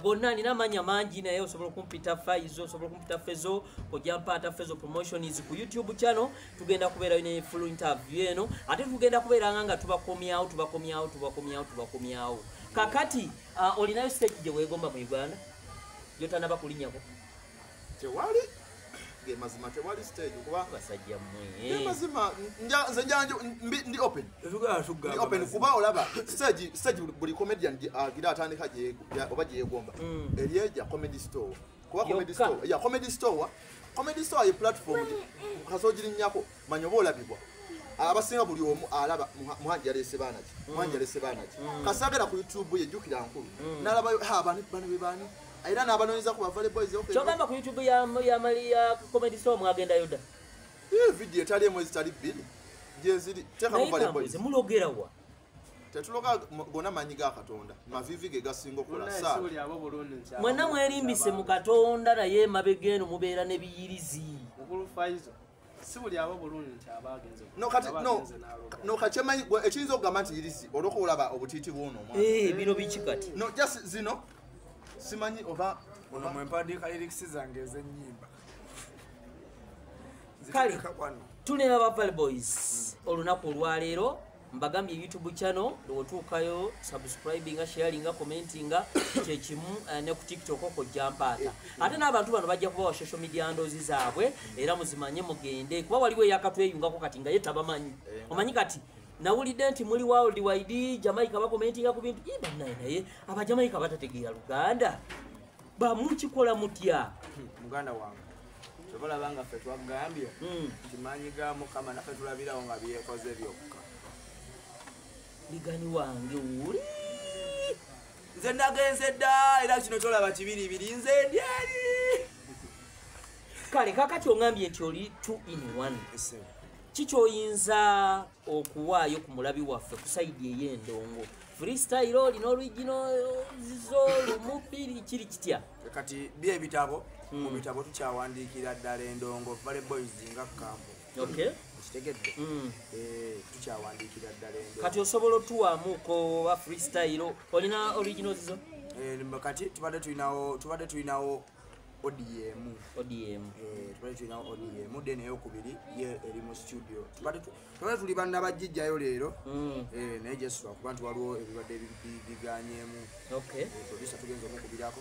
gonna nina manya mangi naye osobola okumpita Faizo osobola okumpita Fezo ko Jampata Fezo promotion is ku YouTube channel tugenda kubeera ne full interview eno ate tugenda kubeera nga tubakomyawo kakati olinayo stage gye weegomba mu Uganda yotana bakulinyako tewali mazima tewali stage kuba basajja mmwe mazima nze njanjo ndi open kuba olaba stage buli comedian agira atandika je oba je yegomba eryeja comedy store kuba comedy store ye platform kasojirinyako manyobo olabibwa abasinga buli omu alaba muhanja lese banaji kasagera ku YouTube yejukira nkulu nalaba bani era n'abanoonyeza ku bavale boys okay kyogamba ku YouTube ya Maria comedy show mwagenda yoda video etali emwezi tali bbiri gyeziri teka ku vale boys mulogerawa tetuloga gona manyi ga Katonda mavivi ge gasinga okukola saa mwenna mwerimbise mu Katonda naye mabegeno mubeera ne biyirizi okulu Faizo sibuli abo bulungi nti abagenze no kachemanyi ekiyinza okugamba nti yirizi olwoko olaba obutiiti bw'ono bino biki kati no just zino simanyi oba ono mwempandiika lyrics zange ez'ennyimba kale tulina Bavale Boys olunaku olwaleero mbagambye YouTube channel otuukayo subscribinga sharinga commentinga kyekimu ne ku TikTok ko Jampata ate n'abantu bano bajja kuba wa social media handles zaabwe era muzimanye mugende kuba waliwo yakatweyungako kati nga ye tabamanyi omanyi kati nawulidde nti muli worldwide Jamaica bakomentinga ku bintu naye aba Jamaica batategeera Luganda bamukikola mutya muganda wange sobola banga ffe twagambye kimanyi ga Mukama naffe tulabirawo nga byekoze byokka ligani wange uli nze nagenze dda era kino kyolaba kibiribiri nze ndyali kale kakati ongambye nti oli 2 in 1 kikyoyinza okuwaayo ku mulabi waffe ku saidi ey'endongo freestyle olina original zizo lumupiri kiri kitya kati bye ebitabo mu bitabo tukyawandiikira ddala endongo Vale Boys nga kampo kitegedde tukyawandiikira ddala endongo kati osobola otuwaamuko ba freestyle olina original zizo kati tubadde tulinawo ODM tubadde tulinawo ODM de naye okubiri ye eri mu studio tubadde tuli banna bajjijjayo leero naye Jesu akuba nti waliwo ebibadde biganyeemu producer tugenza omukubirako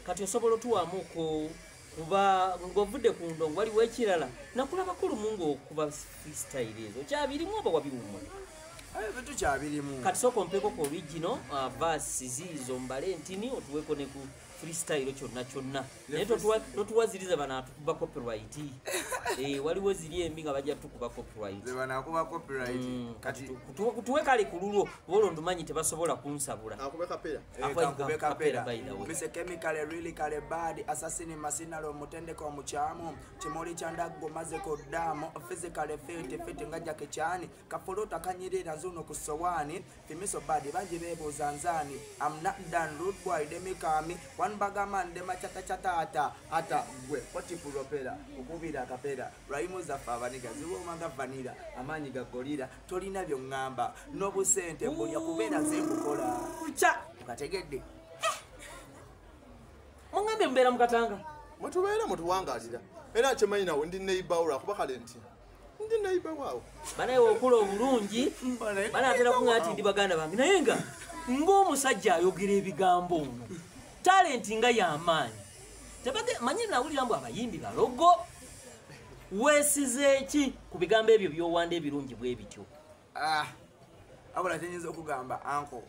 kati osobola otuwaamuko kuba ng'ovudde ku ndongo waliwo ekirala nakulaba kulumu ng'okuba freestyle ezo kyabirimu oba wabiwumula Betukyabirimu. Kati sooka ompeko ku original verse ziizo mbale ntini otuweko ne ku freestyle kyonna. Naye totuwaziriza bano atukuba copyright. Waliwo ziri embi nga bajja tukuba copyright. Ze banakuba copyright. Kati kutuwe kale ku lulwo bolo ndumanyi tebasobola kunsabula. Akube kapera. Akube kapera. Mise chemical really kale bad assassin masinalo mutendeko omukyamu. Kimoli kyandaggo mazeko damo physical fete ngajja kechani kafolota kanyirira zono ku sowani fimiso bad baje beboza nzani I'm not done root boy demikami one bagaman de machata ata gwe poti pulopera ukubira kapera raimu za favaniga ziwo manga vanira amanyi gagolira tolina byo ngamba no busente mbulya kubera zembukola cha ukategedde mungambe mbera mukatanga mutubeera mutuwangalira era kyemanyi nawe ndi neighbor ora kuba kale nti ndi neighbor waawo banaye okula obulungi banaatera kuŋŋa ati ndi baganda bange naye nga ng'omusajja ayogera ebigambo ono talenti nga y'amaanyi manyi nawulira mbu abayimbi balogo weesize ki ku bigambo ebyo by'owanda ebirungi bwe bityo abula tenyinza okugamba anko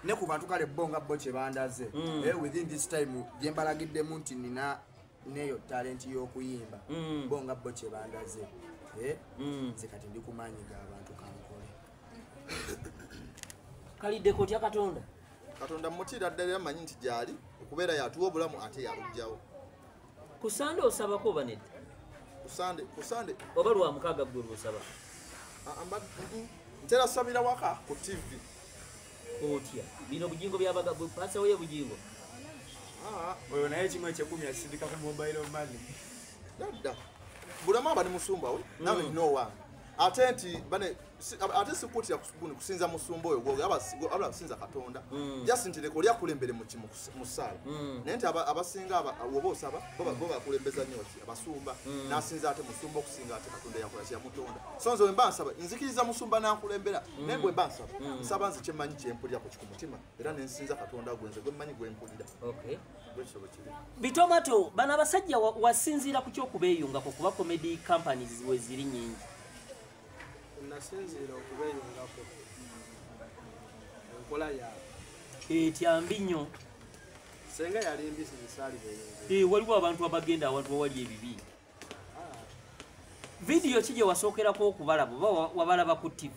ne ku bantu kale bonga bo kye bandaze within this time gye mbalagiddemu nti nina neyo talent y'okuyimba bonga bo kye bandaze nze kati ndi kumaanyiga abantu kankole kaliddeko otya katonda mutira ddala amanyi nti gyali okubeera yatuwa obulamu ate yalugjawo ku sande osabako oba nedda kusande oba lwa mukaaga gwe lwosaba ntera sabira waka ku TV otya bino bugingo byabagabwe pasawo ye bugingo oyo naye kimu ekyekumi asindika ku mobile money dadda bulama abali musumba we nawe nowa ate nti bane ate sikutira kusinza musumba oyo gwo abala kusinza katonda just nti lekolya kulembere mu kimu musala naye nti abasinga wobo osaba bo bakulembeza nyoti abasumba nasinza ate musumba okusinga ate katonda yakola kya mutonda sonzo embansaba nzikiriza musumba nakulembera nebwe bansaba nsaba nzi kyemanyi kyempulira ku kikumutima era nensinza katonda gwenze gwe manyi gwempulira Bitomato bana basajja wasinzira ku kyokubeeyungako kuba comedy companies we ziri nyingi nasinzira okubeeyungako enkola ya etyambi nnyo senga yali mbisi zisaali beeyunge waliwo abantu abagenda awantu awali ebibi vidiyo ki gye wasookerako okubalaba oba wabalaba ku TV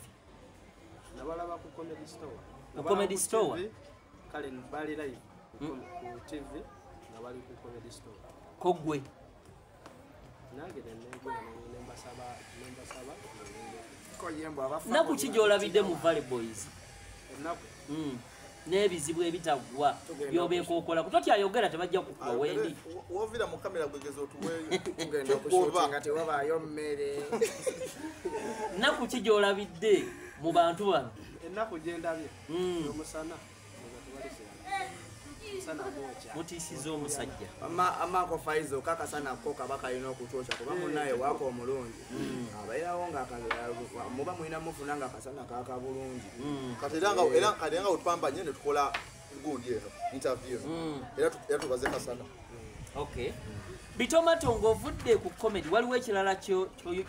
nabalaba ku comedy store ku comedy store kale bali live ku TV nabali ku comedy store kogwe nange nembasaba naku ki gy'olabidde mu Valley Boys ennaku n'ebizibu ebitagwa byobeeko okola kutotyayogera tebajja kukuba wendi wovira mu kamera gwegeza otuweeyo tugenda okushutinga tewabaayo mmere naku ki gy'olabidde mu bantu bano ennaku gyendabye omusana mutiisiza omusajja amaako faizo kakasanako kaba kalina okutwokya kuba munaye waako omulungi abairawo muba mulina mufuna nga akasana kaka bulungi kati era nga wetupamba nye ne tukola gundi eno interview era tubaze kasana okay Bitomato ng'ovudde ku comedy waliwo ekirala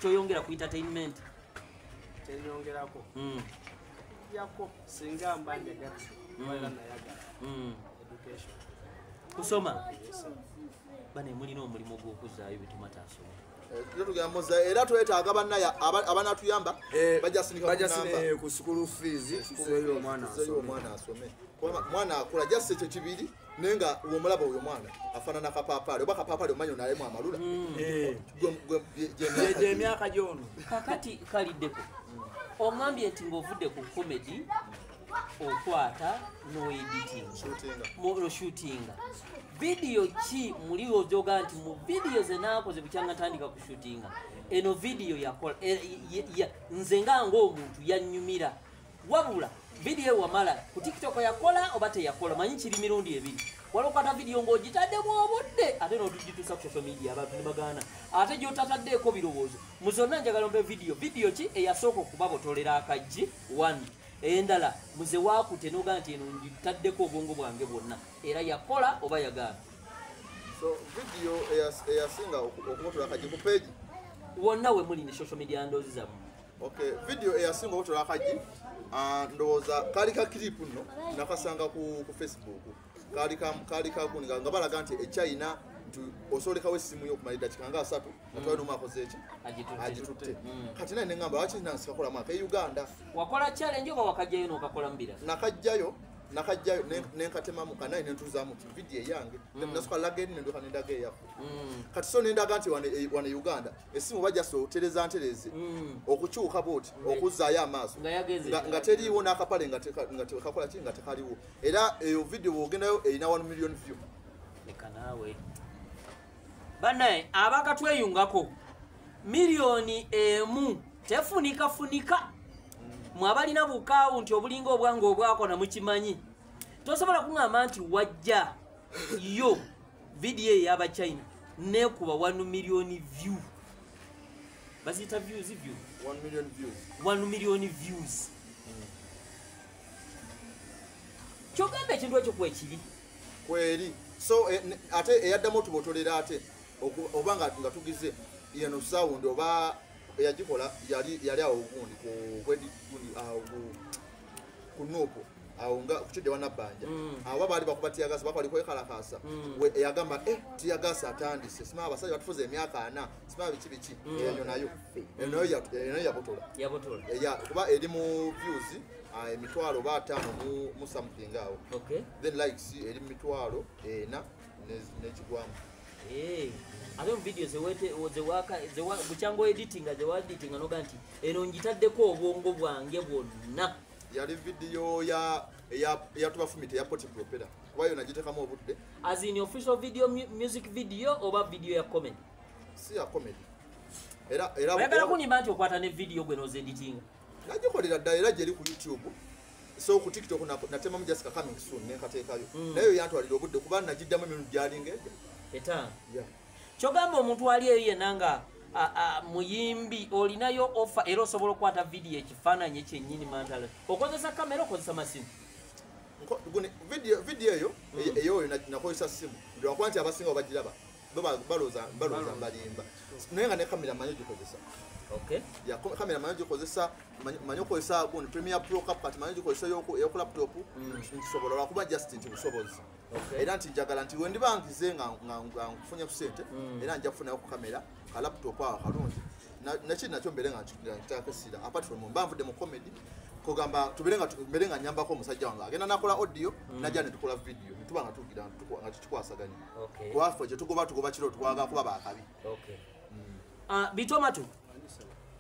kyoyongera ku entertainment kyenyongerako yako singa mbanje gati wala nayagala education kusoma bane mulina omulimu gw'okuzaayo Bitomato asoma tugamoza era twetaaga bannaya abanatuyamba bajasine ku school fees seyo omwana asome mwana akola jase ekyo kibiri nenga uomulaba uyo mwana afanana kapapale oba kapapale omanyo nalemu amalula je emyaka gyono kakati kaliddeko omwambye nti ng'ovudde ku comedy okwata no editing shootinga video ki muli ojoga nti mu video zenaakoze bukyanga tandika ku shootinga eno video yakola nze nga ng'omuntu yannyumira wabula video wamala ku TikTok yakola oba teyakola manyi kiri mirundi ebiri walokwata video ng'ogitaddemu obudde ate n'otugituusa ku social media abantu ne bagaana ate gy'otataddeeko birowoozo mu zonna njagala mbe video ki eyasooka okubabotolera akaggi 1 endala muze waakute noga nti eno ngitaddeko obwongo bwange bwonna era yakola oba yagaana so video eyasinga okubotolera akaggi ku page wonna we muli ne social media ndozi zammwe Okay, video eyasinga obutola akaji ndowooza kali ka clip nno nakasanga ku Facebook kali kakuninga nga balaga nti eChina osolekawo essimu y'okumala eddakiika nga 3 atwale n'omwakoze eki agitutte kati naye neŋŋamba lwaki nansikakola mwaka e Uganda wakola challenge oba wakajjayo n'okakola mbira nakajjayo nenkatemamu kanaye nentuzaamu ti vidiyo eyange nasuka laga eri nenduka nendaga eyaffe kati so nendaga nti wane Uganda essimu bajjasa otereza ntereze okukyuka booti okuzzaayo amaaso nga teriiwo n'akapale nga tekakola ki nga tekaliwo era eyo vidiyo bw'ogendayo erina 1 million view leka naawe bannaye abakatweyungako miliyoni emu tefunikafunika mwabalina bukaawu nti obulinga obwange obwakona mukimanyi tosobola kuŋŋamba nti wajja yo vidiyo ey'abachina nekuba 1 million view baziyita views 1 million views kyogamba ekintu ekyo kwekiri kweri so ate eyaddamu otubotolera ate oba nga tugize yeno sound oba eyagikola yali awo gundi ku Nopo awo nga kuchide wanabbanja awo baali bakuba tiyagasa bakwali kwekalakasa eyagamba tiyagasa atandise simaba abasajja batufuza emyaka 4 simaba biki eyo nayo yabotola kuba eri mu views emitwalo ba 5 mu something awo then likes eri mitwalo nekigwamu ate mu video bucyango editing noga nti eno njitaddeko obwongo bwange bwonna yali video ya tubafumite ya poti propera kuba yo nagitekamu obudde as in official video music video oba video ya comedy si ya comedy oyagala kunyimba nti okwata ne video gwe noze editing nagikolera ddala era gyeri ku YouTube so ku TikTok natemamu Jessica coming soon nenkateekayo nayo yantwalira obudde kuba nagiddamu emirundi gyalinga eta kyogamba omuntu ali eyo yenna nga muyimbi olinayo offer era osobola okukwata vidiyo ekifaananyi ekyennyini mantala okozesa kamera okozesa masimu vidiyo eyo nakozesa simu lwakuba nti abasinga obagiraba balooza mbalimba naye nga ne kamera manyi ogikozesa kamera manyi ogikozesa manyi okozesa Premiere Pro CapCut manyi ogikozesa eyoku laptop nkisobola lwakuba just nti busobozi era nti njagala nti wendibangize nga nkufunye ku sente era nja kufunayo ku kamera ka laptop awo kalungi nekiri nakyo mbere nga nkitakesira apart from mbanvudde mu comedy kugamba tubere nga nyambako omusajja wange agenda nakola audio najja netukola video nituba nga tugira nga tukikwasaganya kwaffe gye tugoba kiro twaga kuba bakabi Bitomatu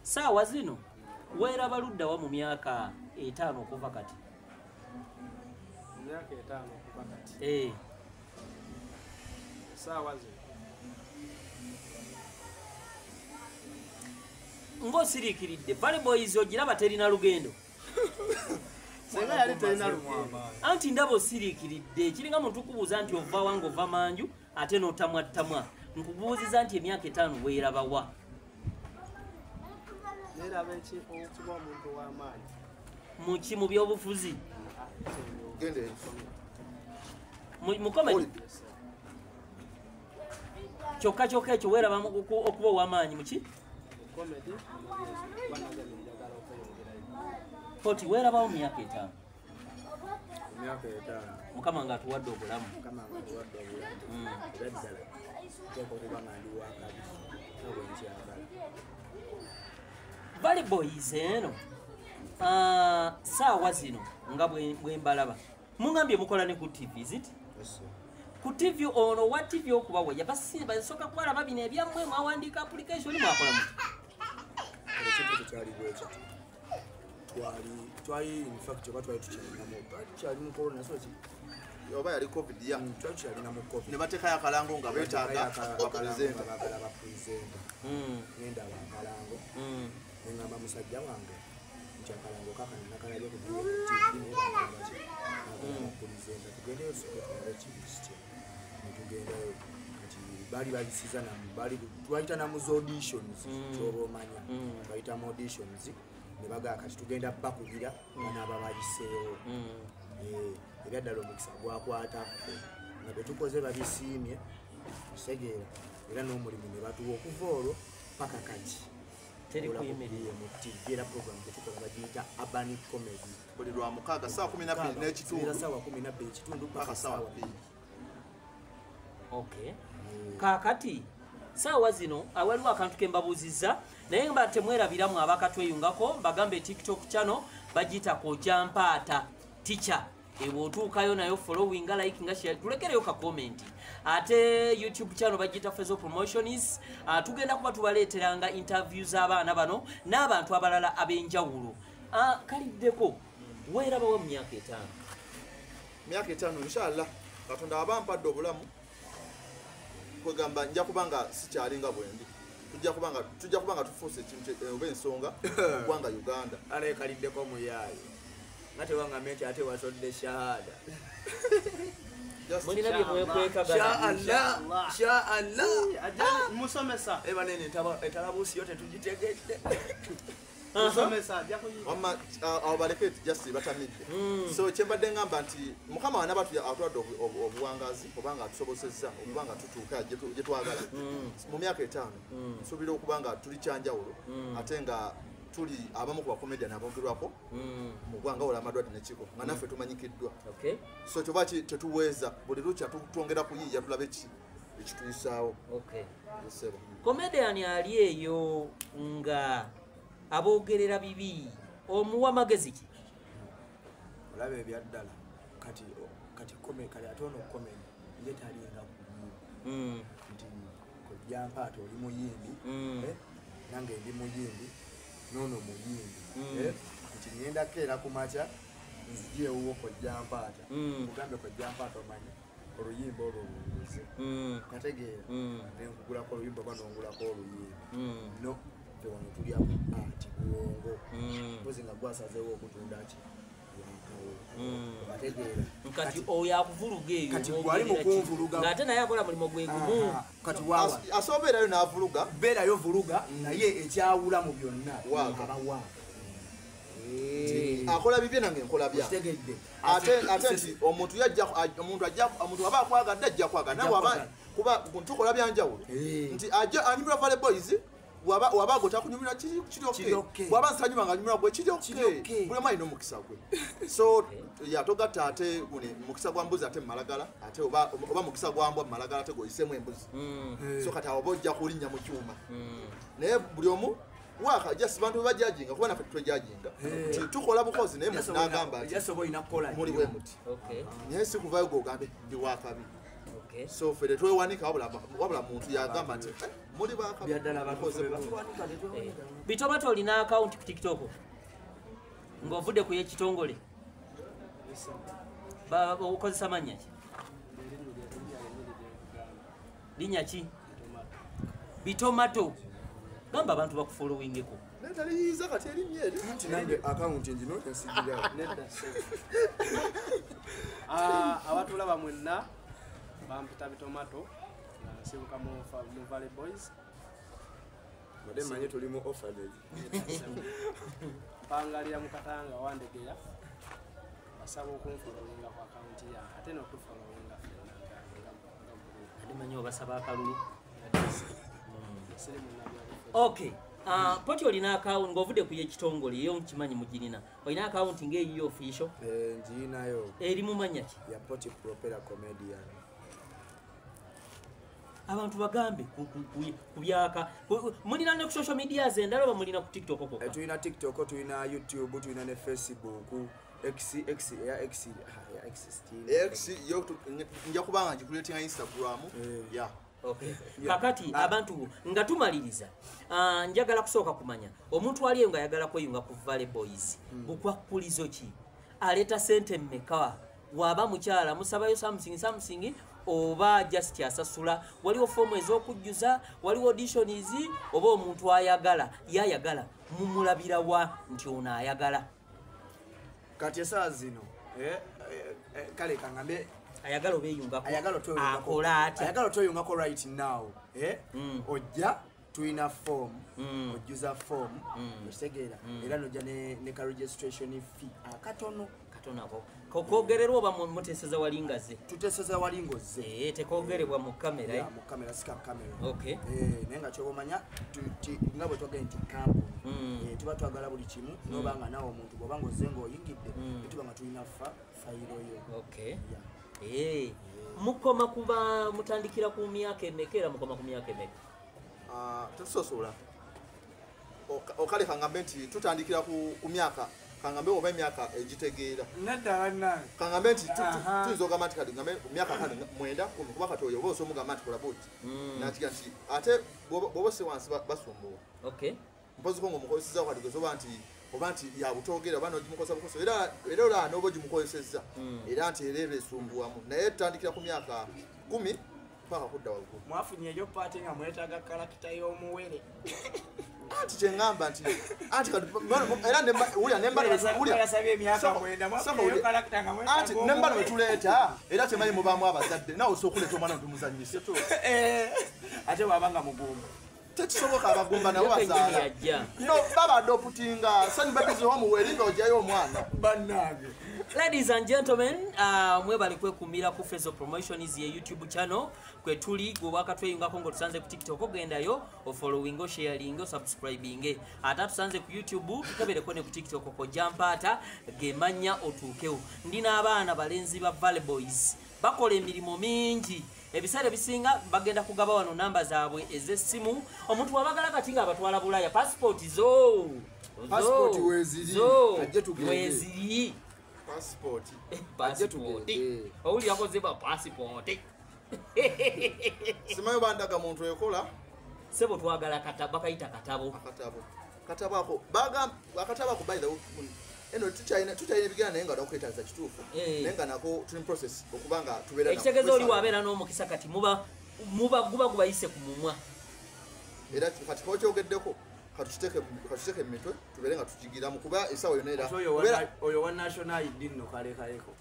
saawa zino weeraba luddawa mu myaka 5 okuva kati myaka 5 okuva kati saawa zino ng'osiriikiridde Valley Boys ogiraba terina lugendo senga yali terina lugendo anti ndaba osiriikiridde kiringa muntu tukubuuza nti ova wange ova manju ate n'otamwattamwa nkubuuziza nti emyaka 5 weerabawa neraba okuba omuntu w'amaanyi muki mu byobufuzi mu comedy kyokka ekyo weeraba okuba ow'amaanyi muki koti weerabawo myaka 5 mukama nga atuwadde obulamu Valley Boys eno saawa zino nga bwe mbalaba mungambye mukola ne ku TV ziti ku TV ono wa TV okubawa basooka kubalaba bino ebyammwe mwawandiika application mwakola muti twali in fact oba twali tukyali mu corona so oba yali covid ya twali tukyalina mu covid ne bateekayo akalango nga beetaaga bapresenta ngenda akalango nengamba musajja wange nti akalango kakaninakalabye ku TV tugendeyo sokotunaekibisite netugendayo kati baali babisiza twayita namuzi auditions kyoba omanya bayita mu auditions nebagaa kati tugenda bakubira banaaba babiseewo era ddala omukisa gwakwataffe nga betukoze babisiimye tusegeera era n'omulimu ne batuwa okuva olwo paka kati teri kuyimirira mu TV era program tetukola bagiyita Urban Comedy buli lwa mukaaga saa 12 n'ekitundu saa 12 mpaka saa 2. Okay. Kakati saawa zino awaliwo akantu ke mbabuuzizza naye mba temwerabiramu abakatweyungako bagambe TikTok channel bagiyita Kojampaata Teacher. Ewo otuukayo nayo following like nga share tulekereyo ka comment. Ate YouTube channel bagiyita Fezo Promotions. Tugenda kuba tubaleeteranga interviews z'abaana bano n'abantu abalala ab'enjawulo. Kaliddeko weerabawo mu myaka 5. Myaka 5 inshallah Katonda abampadde obulamu kwegamba nja kubanga sikyalinga bwendi tujja kubanga tufuuse ekintu oba ensonga kubanga Uganda ale kaliddeko muyaayi ngate wanga meti ate wasodde shahada mulina byekwekagala sha Allah ajani musomesa ebanene etalabusi yote tujitegedde musomesa jakuyi wama abaleke just batamidde so kyembadde ngamba nti mukama wana batu atwadde obuwangazi obanga tusobosezza okubanga tutuuka gye twagala mu myaka 5 nsuubira okubanga tuli kyanjawulo ate nga tuli abamu ku bakomedian abogerwako mu ggwanga wala amadwadde nekiko nga naffe tumanyikiddwa so kyobaki tetuweeza buli lukya twongera kuyiiya tulabe ekituyisaawo comedian ali eyo nga abogerera bibi omuwa magezi ki olabe ebyaddala kati kale atono komedi ye talinga nti Kojampaata oli muyimbi nange ndi muyimbi nono muyimbi nti ngenda keera ku makya nzijeewo Kojampaata kugambe Kojampaata omanyi oluyimba olwo luluze kategeera nenkugulako oluyimba oba nongulako oluyimba no wano tulyaku ati buwongo mpozi nga gwasazeewo okutunda ki bategeera kati oyo akuvuluga eyo kati gwali mukunvuluga ng'ate naye akola mulimu gwe gumu kati wawa asobeerayo n'avuluga beerayo vuluga naye ekyawula mu byonna abawa akola bibye nange nkola bya ate nti omuntu aba akwagadde ajja kwagala nawe kuba tukola byanjawulo nti anyumira Valley Boys waba gotakunyumira kiri okay waba nsanyuma nga nyumira gwe kiri okay buli mayi n'omukisa gwe so yatogatta ate mukisa gwa mbuzi ate malagala ate oba mukisa gwa mbwa malagala ate goyisemu embuzi so kati awo bojja kulinnya mu kyuma naye buli omu waka just bantu bajajinga kuba naffe twejajinga nti tukola bukozi naye muti n'agamba muli bwe muti naye si kuvayo gogambe ndi wakabi so fere twewanika wabula muntu yagamba nti muli bakabi Bitomato olina account ku TikTok ng'ovudde ku y'ekitongole okozesa mannya ki linnya ki Bitomato gamba abantu bakufollowingeko netaliyiza kati erinnya eri nti nange account njino ensigira nedda abatulaba mwenna bampita Bitomato nsibuka mu Valley Boys bade manye tuli mu orphanage pangalira mu Katanga wandegeya basaba okunfollowinga ku account ya ate n'okufollowinga adi manyi obasaba akalulu okay poti olina account ng'ovudde ku y'ekitongole eyo nkimanyi mugirina olina account ng'eyiyo official njirinayo eri mu mannya ki ya Poti Propera Comedian abantu bagambe ku byaka mulina ne ku social media endala oba mulina ku TikTok kokka tulina TikTok tulina YouTube tulina ne Facebook X yo nja kubanga ngikuleetinga Instagram ya okay kakati abantu nga tumaliriza njagala kusooka kumanya omuntu aliyo nga ayagala kweyunga ku Valley Boys bukwakulizo ki aleta sente mmeka waba mukyala musabayo something oba just asasula waliwo form ez'okujjuza waliwo auditions oba omuntu yayagala mumulabira wa nti ono ayagala kati esaa zino kale kangambe ayagala obeyungako ayagala tweyungako right now ojja tulina form ojjuza form otegeera era nojja ne ka registration fee akatono kokogererwa oba muteseza walingaze tuteseza walingoze tekogerebwa mu kamera mu kamera sika kamera okay naye nga kyobamanya nga bwe twagenda nti kampuni tuba twagala buli kimu nobanga nawe omuntu bwobanga ozze ng'oyingidde tuba nga tulina fayiro yo okay mukoma kuba mutandikira ku myaka emeka era mukoma ku myaka emeka tusosola okale kangambe nti tutandikira ku myaka kangambe oba emyaka egitegeera kangambe nti tuyinza ogamba nti kati ngambe myaka kale 9 kuba kati oyo oba osomugamba nti kola buti nakiga nti ate bwoba ose wansi basumbuwa mpoziko ng'omukozeseza kategeeza oba nti yabutogera oba nogimukozesa bukoso era olaba n'oba ogimukozesezza era nti era eba esumbuwamu naye tutandikira ku myaka 10 paka kudda waggulu mwafunye ejo paati nga mwetaaga kalakita y'omuwere anti kyeŋŋamba nti era nembala wetuleeta era temanyi mubaamu abazadde nawe osa okuleeta omwana tumuzanyise ate wabanga mugumba tekisoboka abagumba nabo bazaala no babadde oputinga sani babizihomuweri nga ojayo omwana bannange. Ladies and gentlemen, mwebali kwekumira ku Fezo Promotions ye YouTube channel kwe tuli gwe wakatweyungako ngo tusanze ku TikTok ogendayo ofollowing o sharing o subscribing ata tusanze ku YouTube tukabereko ne ku TikTok ko Jampata gemanya otuukeo ndina abaana balenzi ba Valley Boys bakola emirimu mingi ebisale bisinga bagenda kugaba wano namba zaabwe ez'essimu omuntu wabagala kati nga abatwala Bulaya passport passport weziri ajje tugende weziri passport owuli yakozeba passport simayo bandaga muntu ekola sebo twagala katabo bakayita katabo ako akatabako by the way eno tuchayina bigana naye nga okwetaaza kituufu naye nga nako tuli process okubanga tubeera ekitegeeza oli wabeera n'omukisa kati guba gubayise ku mumwa era kati kokyogeddeko katuteke mitwe tubeere nga tukigiramu kuba esawa yona era oyo wa national ID nno kalekaleko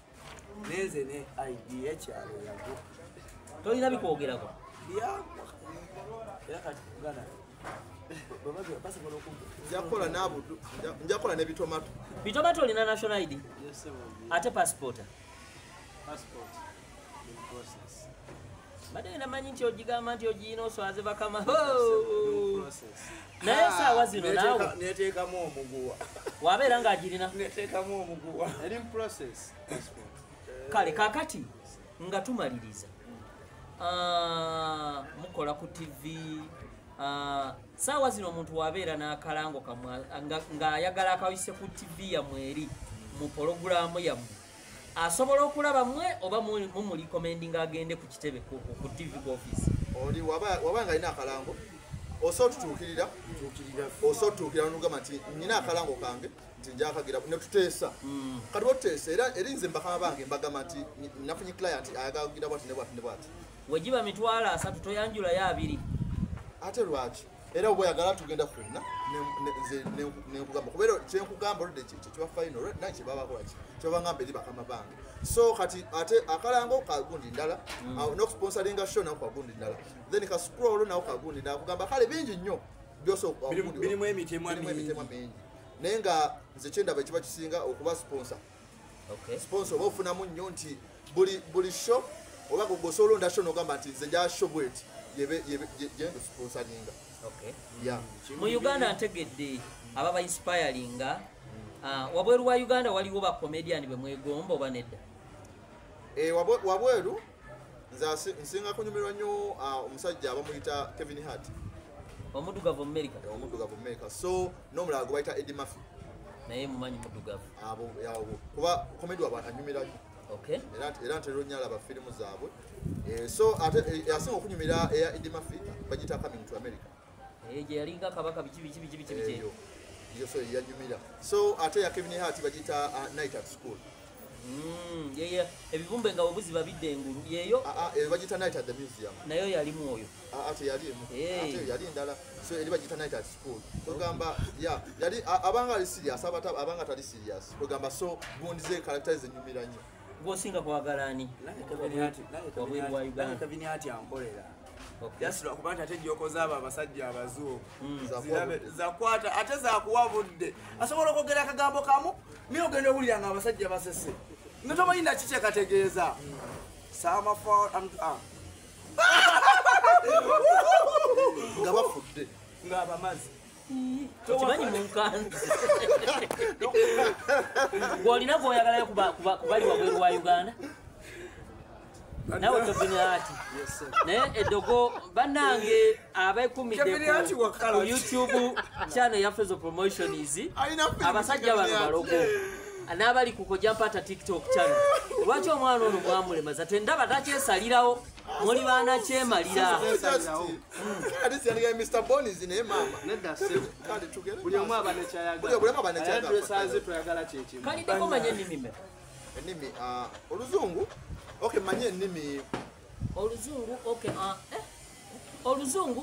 nenze ne ID ekyalo yago tolina bikwogerako era kati kugana njakola ne bitomato olina national ID ate passport bade namanyi nti ogigamba nti ogiyina oswaze bakama naye saawa zino naawe neteekamu omuguwa wabeera ng'agirina neteekamu omuguwa kale kakati nga tumaliriza mukola ku TV saawa zino omuntu wabeera n'akalango ng'ayagala akawise ku TV yammwe eri mu pologulaamu yammwe asobola okulaba mmwe oba mumuli komendi ng'agende ku kitebe ku TV office oli wabanga alina akalango osobola otutuukirira nogamba nti nina akalango kange nti njakagira netuteesa kati otuteesa era erinze mbakama bange mbagamba nti nafunye client ayagala kugira bwati ne bwati ne bwati wegiba mitwalo 3 toyanjulayo 2 ate lwaki era obweyagala tugenda kwonna nenkugamba kubeera kyenkugamba oludde kiba final naye kyebabakolaki kyebangamba eri bakama bange so kati ate akalango kagundi ndala nokusponsoringa show nako kagundi ndala then ka scroll nako kagundi ndala kugamba kale bingi nnyo birimu emitemwa mingi naye nga nze kyendaba ekiba kisinga okuba sponsor oba ofunamu nnyo nti buli show oba gogosa olonda show nogamba nti nze nja show bweti yebe sponsoringa mu Uganda ntegedde ababa inspiringa wabweru wa Uganda waliwo ba comedian bemwegomba oba nedda wabweru nsinga kunyumirwa nnyo omusajja abamuyita Kevin Hart omudugavu America so n'omulala gwe bayita Eddie Murphy naye mumanyi mudugavu kuba komedi waba anyumira nnyo era ntero nnyo alaba firimu zaabwe so ate yasinga okunyumira eya Eddie Murphy bagiyita Coming to America gye yalinga kabaka biki iyo so yanyumira so ate ya Kevin Hart bagiyita Night at School yeye ebibumbe nga obuziba bidde engulu yeyo bagiyita Night at the Museum nayo yalimu oyo ate yali ndala so eri bagiyita Night at School togamba yali abanga ali serious abanga tali serious togamba so gundize characters enyumira nnyo gwosinga kwagala ani wabweru wa Uganda Kevin Hart yankolera yasula kuba nti ate gyokoza abo abasajja abazuo zakwata ate zakuwa budde asobola okwogera akagambo kamu naye ogenda owulira nga abasajja basese nga tomanyi naki kyekategeeza sama for nga bafudde ng'abamazi kimanyi munkanzi gwolina gwoyagalayo kubali wabweru wa Uganda nawe Kebinati naye eddogo bannange abekumidde ku YouTube channel ya Fezo Promotions abasajja bano baloko n'abali ku Kojampata TikTok channel lwaki omwana ono mwamulemaza twendaba takyesalirawo muli baana kyemalira Mr. Bonis ne mama buli omu aba nekyayagala twayagala kyekimu kaliddeko manye ennimi ennimi oluzungu okay manye ennimi oluzungu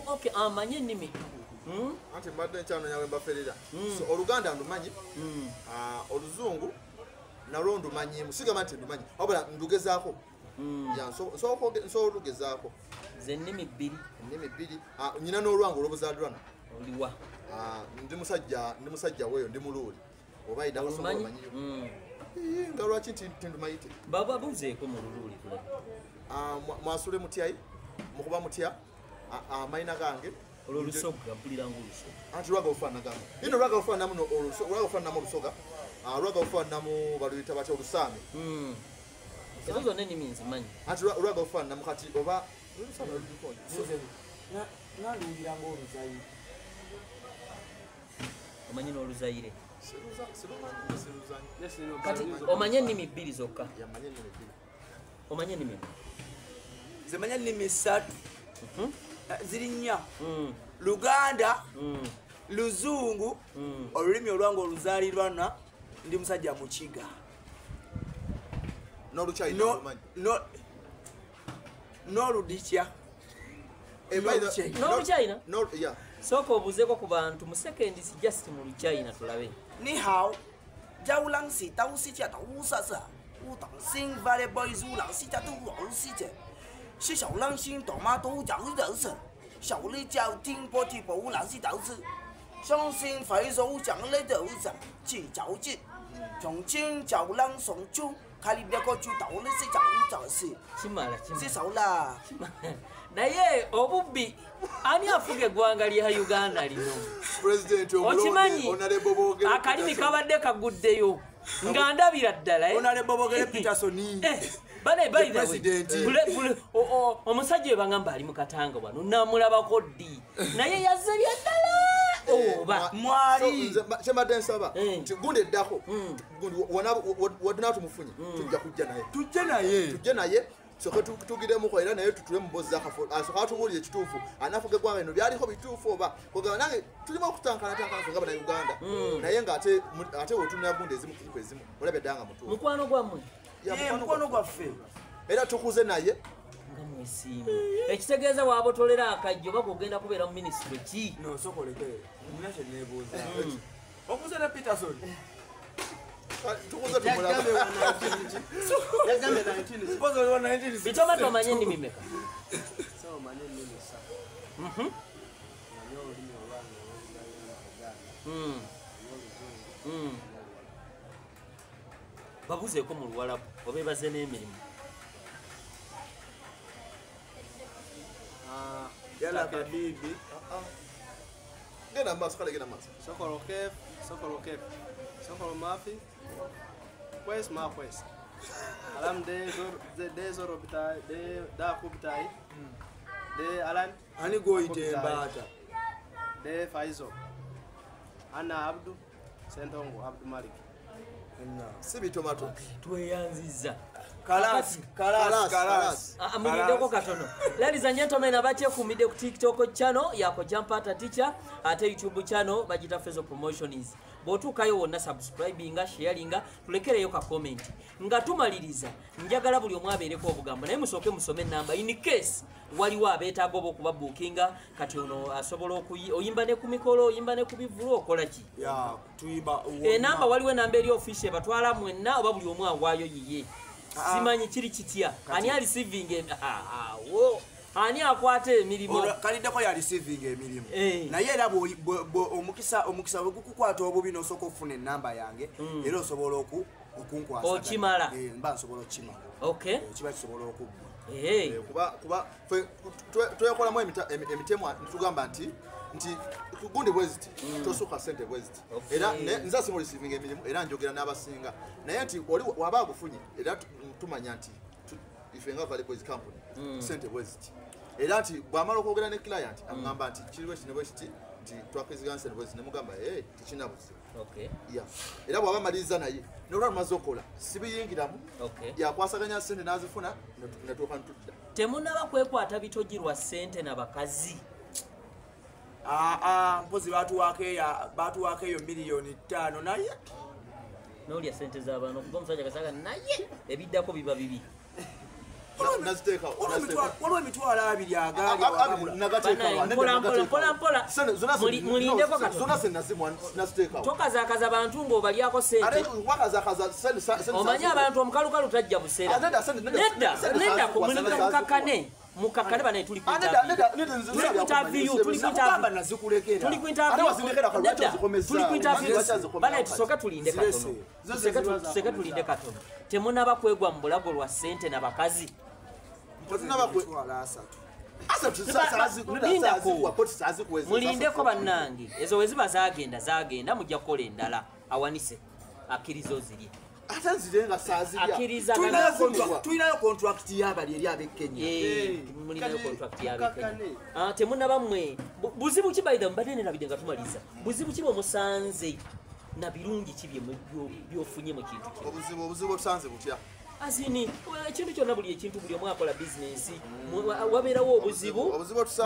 okay manye ennimi anti mbadde nkyano nyawe mbaferera so oluganda ndumanyi oluzungu nalwo ndumanyi musigama nti ndumanyi wabula ndugezaako nsobola olugezaako ze ennimi bbiri nyina n'olwange olw'obuzaadulwana oliwa ndi musajja weeyo ndi muluuli oba idakasobomanyiyo nga lwaki nti ndumayite babuzeeko mu luluuli mwasule mutyayi mukuba mutya amayina gange olwo olusoga mpuliranga olusoga anti lwaga ofaanagamu ino lwaga ofaananamu olusoga lwaga ofaananamu baluyita batya olusaame ezo zonna ennimi nzimanyi anti lwaga ofaananamu kati oba naluwuliranga oluzayire omanyi n'oluzayire kati omanye ennimi bbiri zokka omanye ennimi zemanya ennimi 3 ziri 4 Luganda Luzungu olulimi olwange oluzaalirwana ndi musajja Mukiga n'oludikya n'oluchina sooka obuuzeeko ku bantu mu sekendi just mu luchina tulabe ni hao jaulang si tau si cha tau sa sa u tang sing vale boys u lang si cha tu wu si che shi xiao lang xin dou ma dou jiao de se xiao li jiao ting po ti po u lang si dao zi相信非洲将来的人去交际从今交lang song chu kali bia ko chu dao le si jiao zao si kimala si sao la naye obubbi ani afuga eggwanga lya Uganda lino okimanyi akalimi kabadde kaguddeyo nga ndabira ddala omusajja we bagamba ali mu Katanga wano namulabako ddi naye yazze bya ddala oba mwali kyembadde nsaba nti gundi eddako waduna tumufunye tujja naye soke tugiremu era naye tutule mubozi asoka atubuulira ekituufu anafuga eggwanga lino byaliko bituufu oba kugamba nange tulina okutankana nga bannayuganda naye nga ate wetunira gundi ezimu kuliko ezimu olaba eddanga mutuufu mukwano gwammwe mukwano gwaffe era tukuze naye nga mwesiimu ekitegeeza waabotolera akajjo oba kugenda kubeera mu minisitule ki nosokoleke nina kyeneebuuza okuze ne Peterson tukuze tumulaba bitoma tomanye ennimi meka babuzeeko mu Luwalabu obeebaze n'emirimu yala kabibi genda maaso kale genda maaso Sokolo Sokolo Mafi Pues ma pues alam de zoro bitai de da ku bitai de alan ani goite mbata de Faizo ana Abdu Sentongo Abdu Malik sibi tomato tweyanziza kalas amulindeko katono. Ladies and gentlemen, abache kumide ku TikTok channel yako Jampata Teacher ate YouTube channel bagita Fezo Promotions. Botukayo wonna subscribinga sharinga tulekereyo ka comment nga tumaliriza njagala buli omwabereko obugambo naye musoke musome namba in case waliwo abeetaaga okuba bookinga kati ono asobola oyimba ne ku mikolo oyimba ne ku bivulo okola ki tuyimba namba waliwo namba eri official batwala mwenna oba buli omwe awaayo yiye simanyi kiri kitya ani ali receiving ani akwata emirimu kaliddeko ya receiving emirimu naye era omukisa bwe gukukwata obubi n'osooka okufuna ennamba yange era osobola okunkwasa okimala mba nsobola okimala kiba kisobola okubba kuba twekolamu emitemwa tugamba nti gundi bweziti tosukka sente bweziti era nze asimu receiving emirimu era njogera n'abasinga naye nti waba agufunye era tumanya nti ife nga Valley Boys Company sente bweziti era nti bw'amala okwogera ne client amugamba nti kiriwe kino bwe kiti nti twakizigana sente bweziti nemugamba tikina buzibu era bw'aba amaliriza naye nolwa tumaze okukola sibiyingiramu yakwasaganya sente n'azifuna netuuka ntudda temunaba kwekwata bitogirwa sente n'abakazi mpozi batuwaako eyo $5,000,000 naye n'olya sente z'abaana okuba omusajja kasaga naye ebiddako biba bibi waliwo emitwalo 2 agaali mulindeko tokazaakaza bantu ng'obalyako sente omanyi abantu omukalukalu tajja buseera nedda mukakkane banaye tuli banaye tusooke tulinde katono temunaba kwegwa mu bulago lwa sente n'abakazi mulindeko bannange ezo we ziba zagenda mujja kukola endala awanise akkiriza ozirye tulinayo contract y'abali eri ab'ekenya temunabamwe buzibu ki baida mbadde nerabidde nga tumaliza buzibu ki bwemusanze na birungi ki byofunye mu kintu obuzibu otusanze butya azini ekintu kyonna buli ekintu buli omu akola bizinesi wabeerawo obuzibu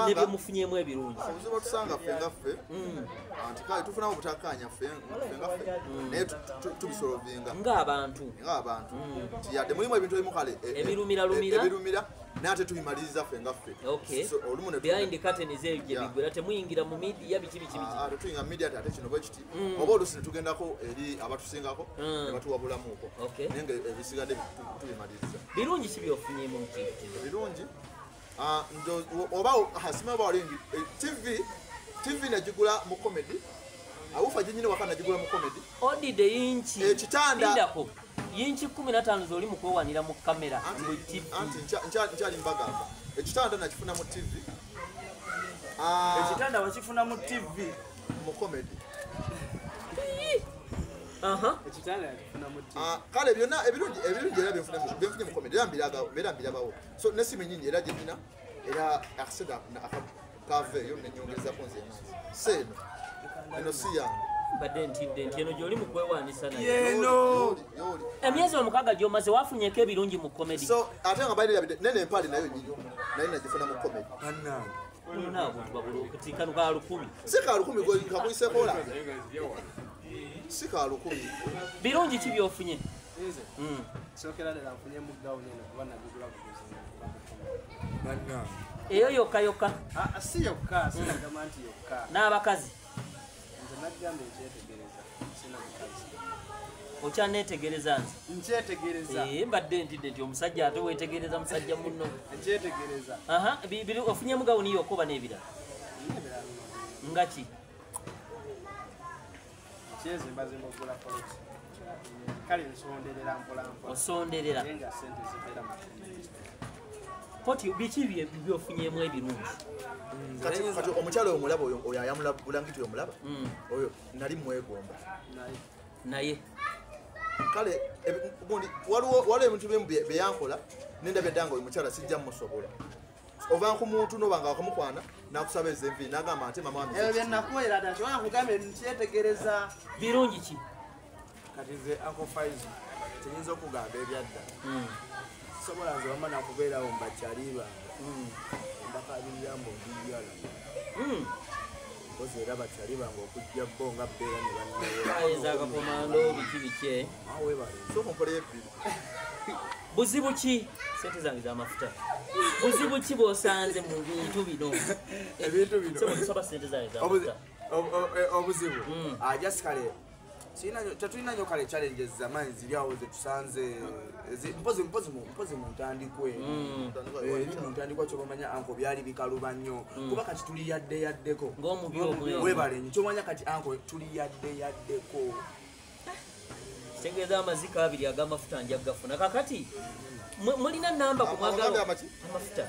nebyo mufunyemu ebirungi obuzibu otusanga ffe nga ffe nti kale tufunamu obutakkaanya ffe nga ffe naye tubisolovinga ng'abantu nti yadde mulimu ebintu ebimu kale ebirumira naye ate tubimaliriza ffe nga ffe behind curtains eyo gye bigwera temuyingira mu midiya biki tuyinga mu midiya ate kino bwe kiti oba oluusi ne tugendako eri abatusingako ne batuwabulamuuko naye nga ebisigadde tubimaliriza birungi ki byofunyemu mu kintu kino birungi oba hasima oba walingi tv negigula mu comedy awufa ginyini waka negigula mu comedy odide yinki ekitanda yinki 15 zoli mu kwewanira mu kamera anti nkyali mbagamba ekitanda nakifuna mu tv ekitanda wakifuna mu tv mu comedy kale byonna ebirungi era byenfunye mu comedy era mbirabawo so nesimu nyingi era gyennina era akaseda akaveeyo nenyongerezako nze seeno eno si yange badde ntidde nti eno gy'oli mu kwewaanisa naye emyezi 6 gy'omaze wafunyeko ebirungi mu comedy so ate nga balirabidde nene empale nayo nyinyo naye nagifuna mu comedy olinaabuntu babula okutikano ka 1000 si ka 1000 kakuyisekola si ka 1000 birungi ki byofunye sokera ddala nfunye mu gawuni eno kuba nagigula eyo yokka si yokka sinagamba nti yokka n'abakazi nze nagamba ekyetegereza sina mukazi okyaneetegereza nze nkyetegereza mbadde ntidde nti omusajja ate weetegereza musajja munno nkyetegereza ofunyemu gawuni yokka oba n'ebirala nga ki kyezimba ogula polisi kale nsonderera mpolampola osonderera nga sente zibeera mu poti biki byofunyemu ebirungi kati omukyalo oyo omulaba oyo ayamula bulangiti oyo omulaba oyo nali mwegomba naye kale gundi waliwo ebintu bimu byeyankola nendabya ddanga oyo mukyala sijja mmusobola ova ku muntu nobanga wakamukwana nakusaba ez'enviiri nagamba ate mama ebyo byenakuwera ddala kyobanga kugambe nkyetegereza birungi ki kati nze Uncle Faizo tenyinza okugamba ebyadda sobola nze wama nakubeerawo mbakyali bange mbakabiriramu obibyala kozi era bakyali bange okujja bo nga bbeera ne bannaayeza akakomando biki bike sokompola ebbiri buzibu ki sente zange z'amafuta buzibu ki bw'osanze mu bintu bino ebintu sente zange z'amafuta obuzibu just kale tetulina nnyo kale challenges zamaanyi ziri awo zetusanze mpozi mu ntandikwa eri mu ntandikwa kyobamanya anko byali bikaluba nnyo kuba kati tuli yaddeyaddeko ng'omubi omwe webale nnyo kyomanya kati anko tuli yaddeyaddeko kitegeeza amazika abiri ag'amafuta nja gafuna kakati mulina namba ku mwagalo amafuta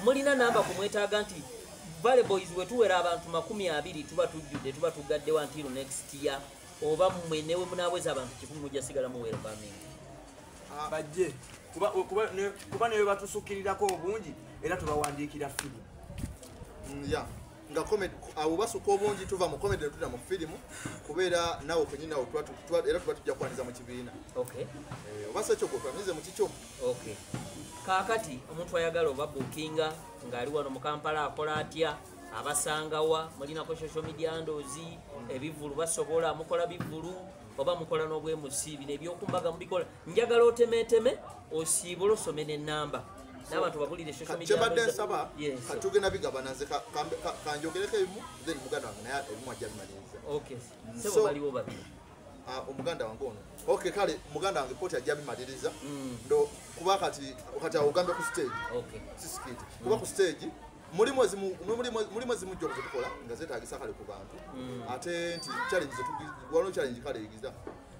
mulina namba ku mwetaaga nti Valley Boys wetuwera abantu 20 tuba tujjudde tuba tugaddewo until next year oba mmwe newe munaabweza abantu 100 mujja sigala muweera bamingi bajje kuba newe batusukkirirako obungi era tubawandiikira firimu nga comedy abo basuka obungi tuva mu comedy tuta mu firimu kubeera nawe kwenyina era tuba tujja kwaniza mu kibiina obasa ekyo gwetwanize mu kikyo kaakati omuntu ayagala oba bookinga ng'ali wano mu Kampala akola atya abasangawa mulinako social media ndoozi ebivulu basobola mukola bivulu oba mukola n'obwemusi bino ebyokumbaga mubikola njagala otemeeteme osiibula osome n'ennamba n'abantu babulire social media kyebadde nsaba katugenda bigabana nze kanjogereko ebimu then muganda wange naye ebimu ajja bimaliriza sebo baliwo babiri omuganda wange ono kale muganda wange poti ajja bimaliriza ndo kuba kati ogambe ku stage sisikiti kuba ku stage mulimu ezimu jjo zetukola nga zeetagisa kale ku bantu ate nti challenge waliwo challenge kale egiza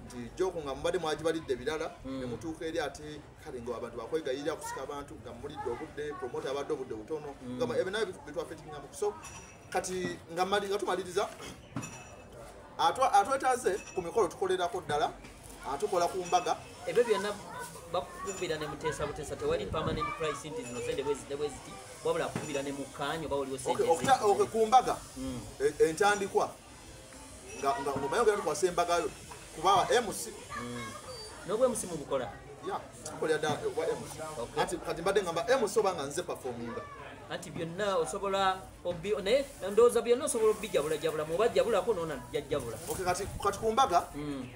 nti joko nga mubadde mwagibalidde birala ne mutuuka eri ate kale nga abantu bakwegayirira kusika abantu nga mulidde obudde promote abadde obudde butono nga ebinayo bitwafetingamu so kati nga tumaliriza atwetaaze ku mikolo tukolerako ddala atukola ku mbaga ebyo byonna bakukubira ne muteesa buteesa tewali permanent price nti zino sente bweziti wabula akukubira ne mukanyo oba waliwo sente ku mbaga entandikwa nga omanyi ogenda tukwasa embagayo kuba MC n'obwemusi mubukola tukolera ddala MC kati mbadde ngamba MC oba nga nze performinga anti byonna osobola naye ndowooza byonna osobola obijabulajabula mubajabulako noona jajjabula kati ku mbaga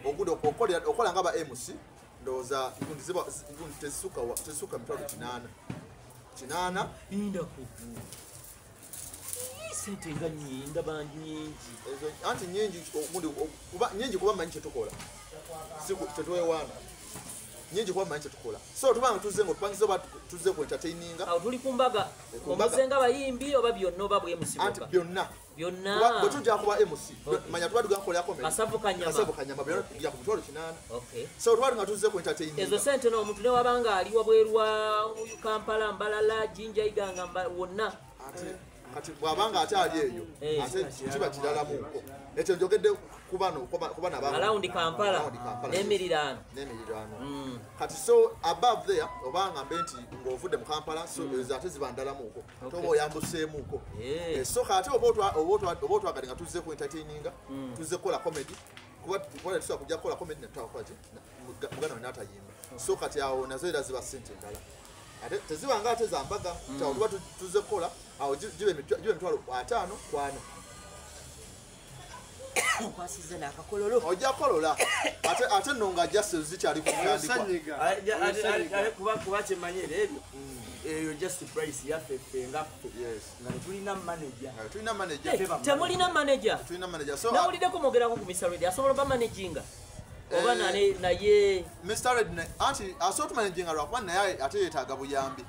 ogude okola nga ba MC ndowooza tezisuka mitwalo 8 indako sente nga ndaba nyingi anti nyingi kuba manyi kyetukola tetuwewaana nyingi kuba manyi kyetukola so tubanga tuze nga tupangiza oba tuze ku entertaininga awo tuli ku mbaga omuze nga bayimbi oba byonna oba bwemusiboka anti byonna bwe tujja kuba MC manya tuba tugakolera kasavu kanyama byonna tujja ku mitwalo 8 so tuba nga tuze ku entertaininga ezo sente n'omuntu ne wabanga ali wabweru wa Kampala Mbalala Jinja Iganga wonna kati bwabanga ate ali eyo ate kiba kiralamuko ekyo njogedde kuba around Kampala n'emirirano kati so above there obanga mbe nti ng'ovudde mu Kampala so ate zibandalamuko toba oyambuseemuko so kati oba otwagale nga tuzze ku entertaininga tuzze kukola comedy kuba tusobola kujja kukola comedy netutakola muganda we n'atayimba so kati awo nazo era ziba ssente endala ate tezibanga ate zambaga tuba tuzze kukola awo jibe emitwalo 5 ku 4 nkwasize n'akakololo ojja kukolola ate nno nga just zikyali kuba kyemanyire ebyo eyo just price yaffe ffe ngaffe nga tulina manager temulina manager nawuliddeko mwogerako ku Mr. Red asobola oba managinga oba naye Mr. Red anti asobola otumanaginga lwakuba naye ate yeetaaga buyambi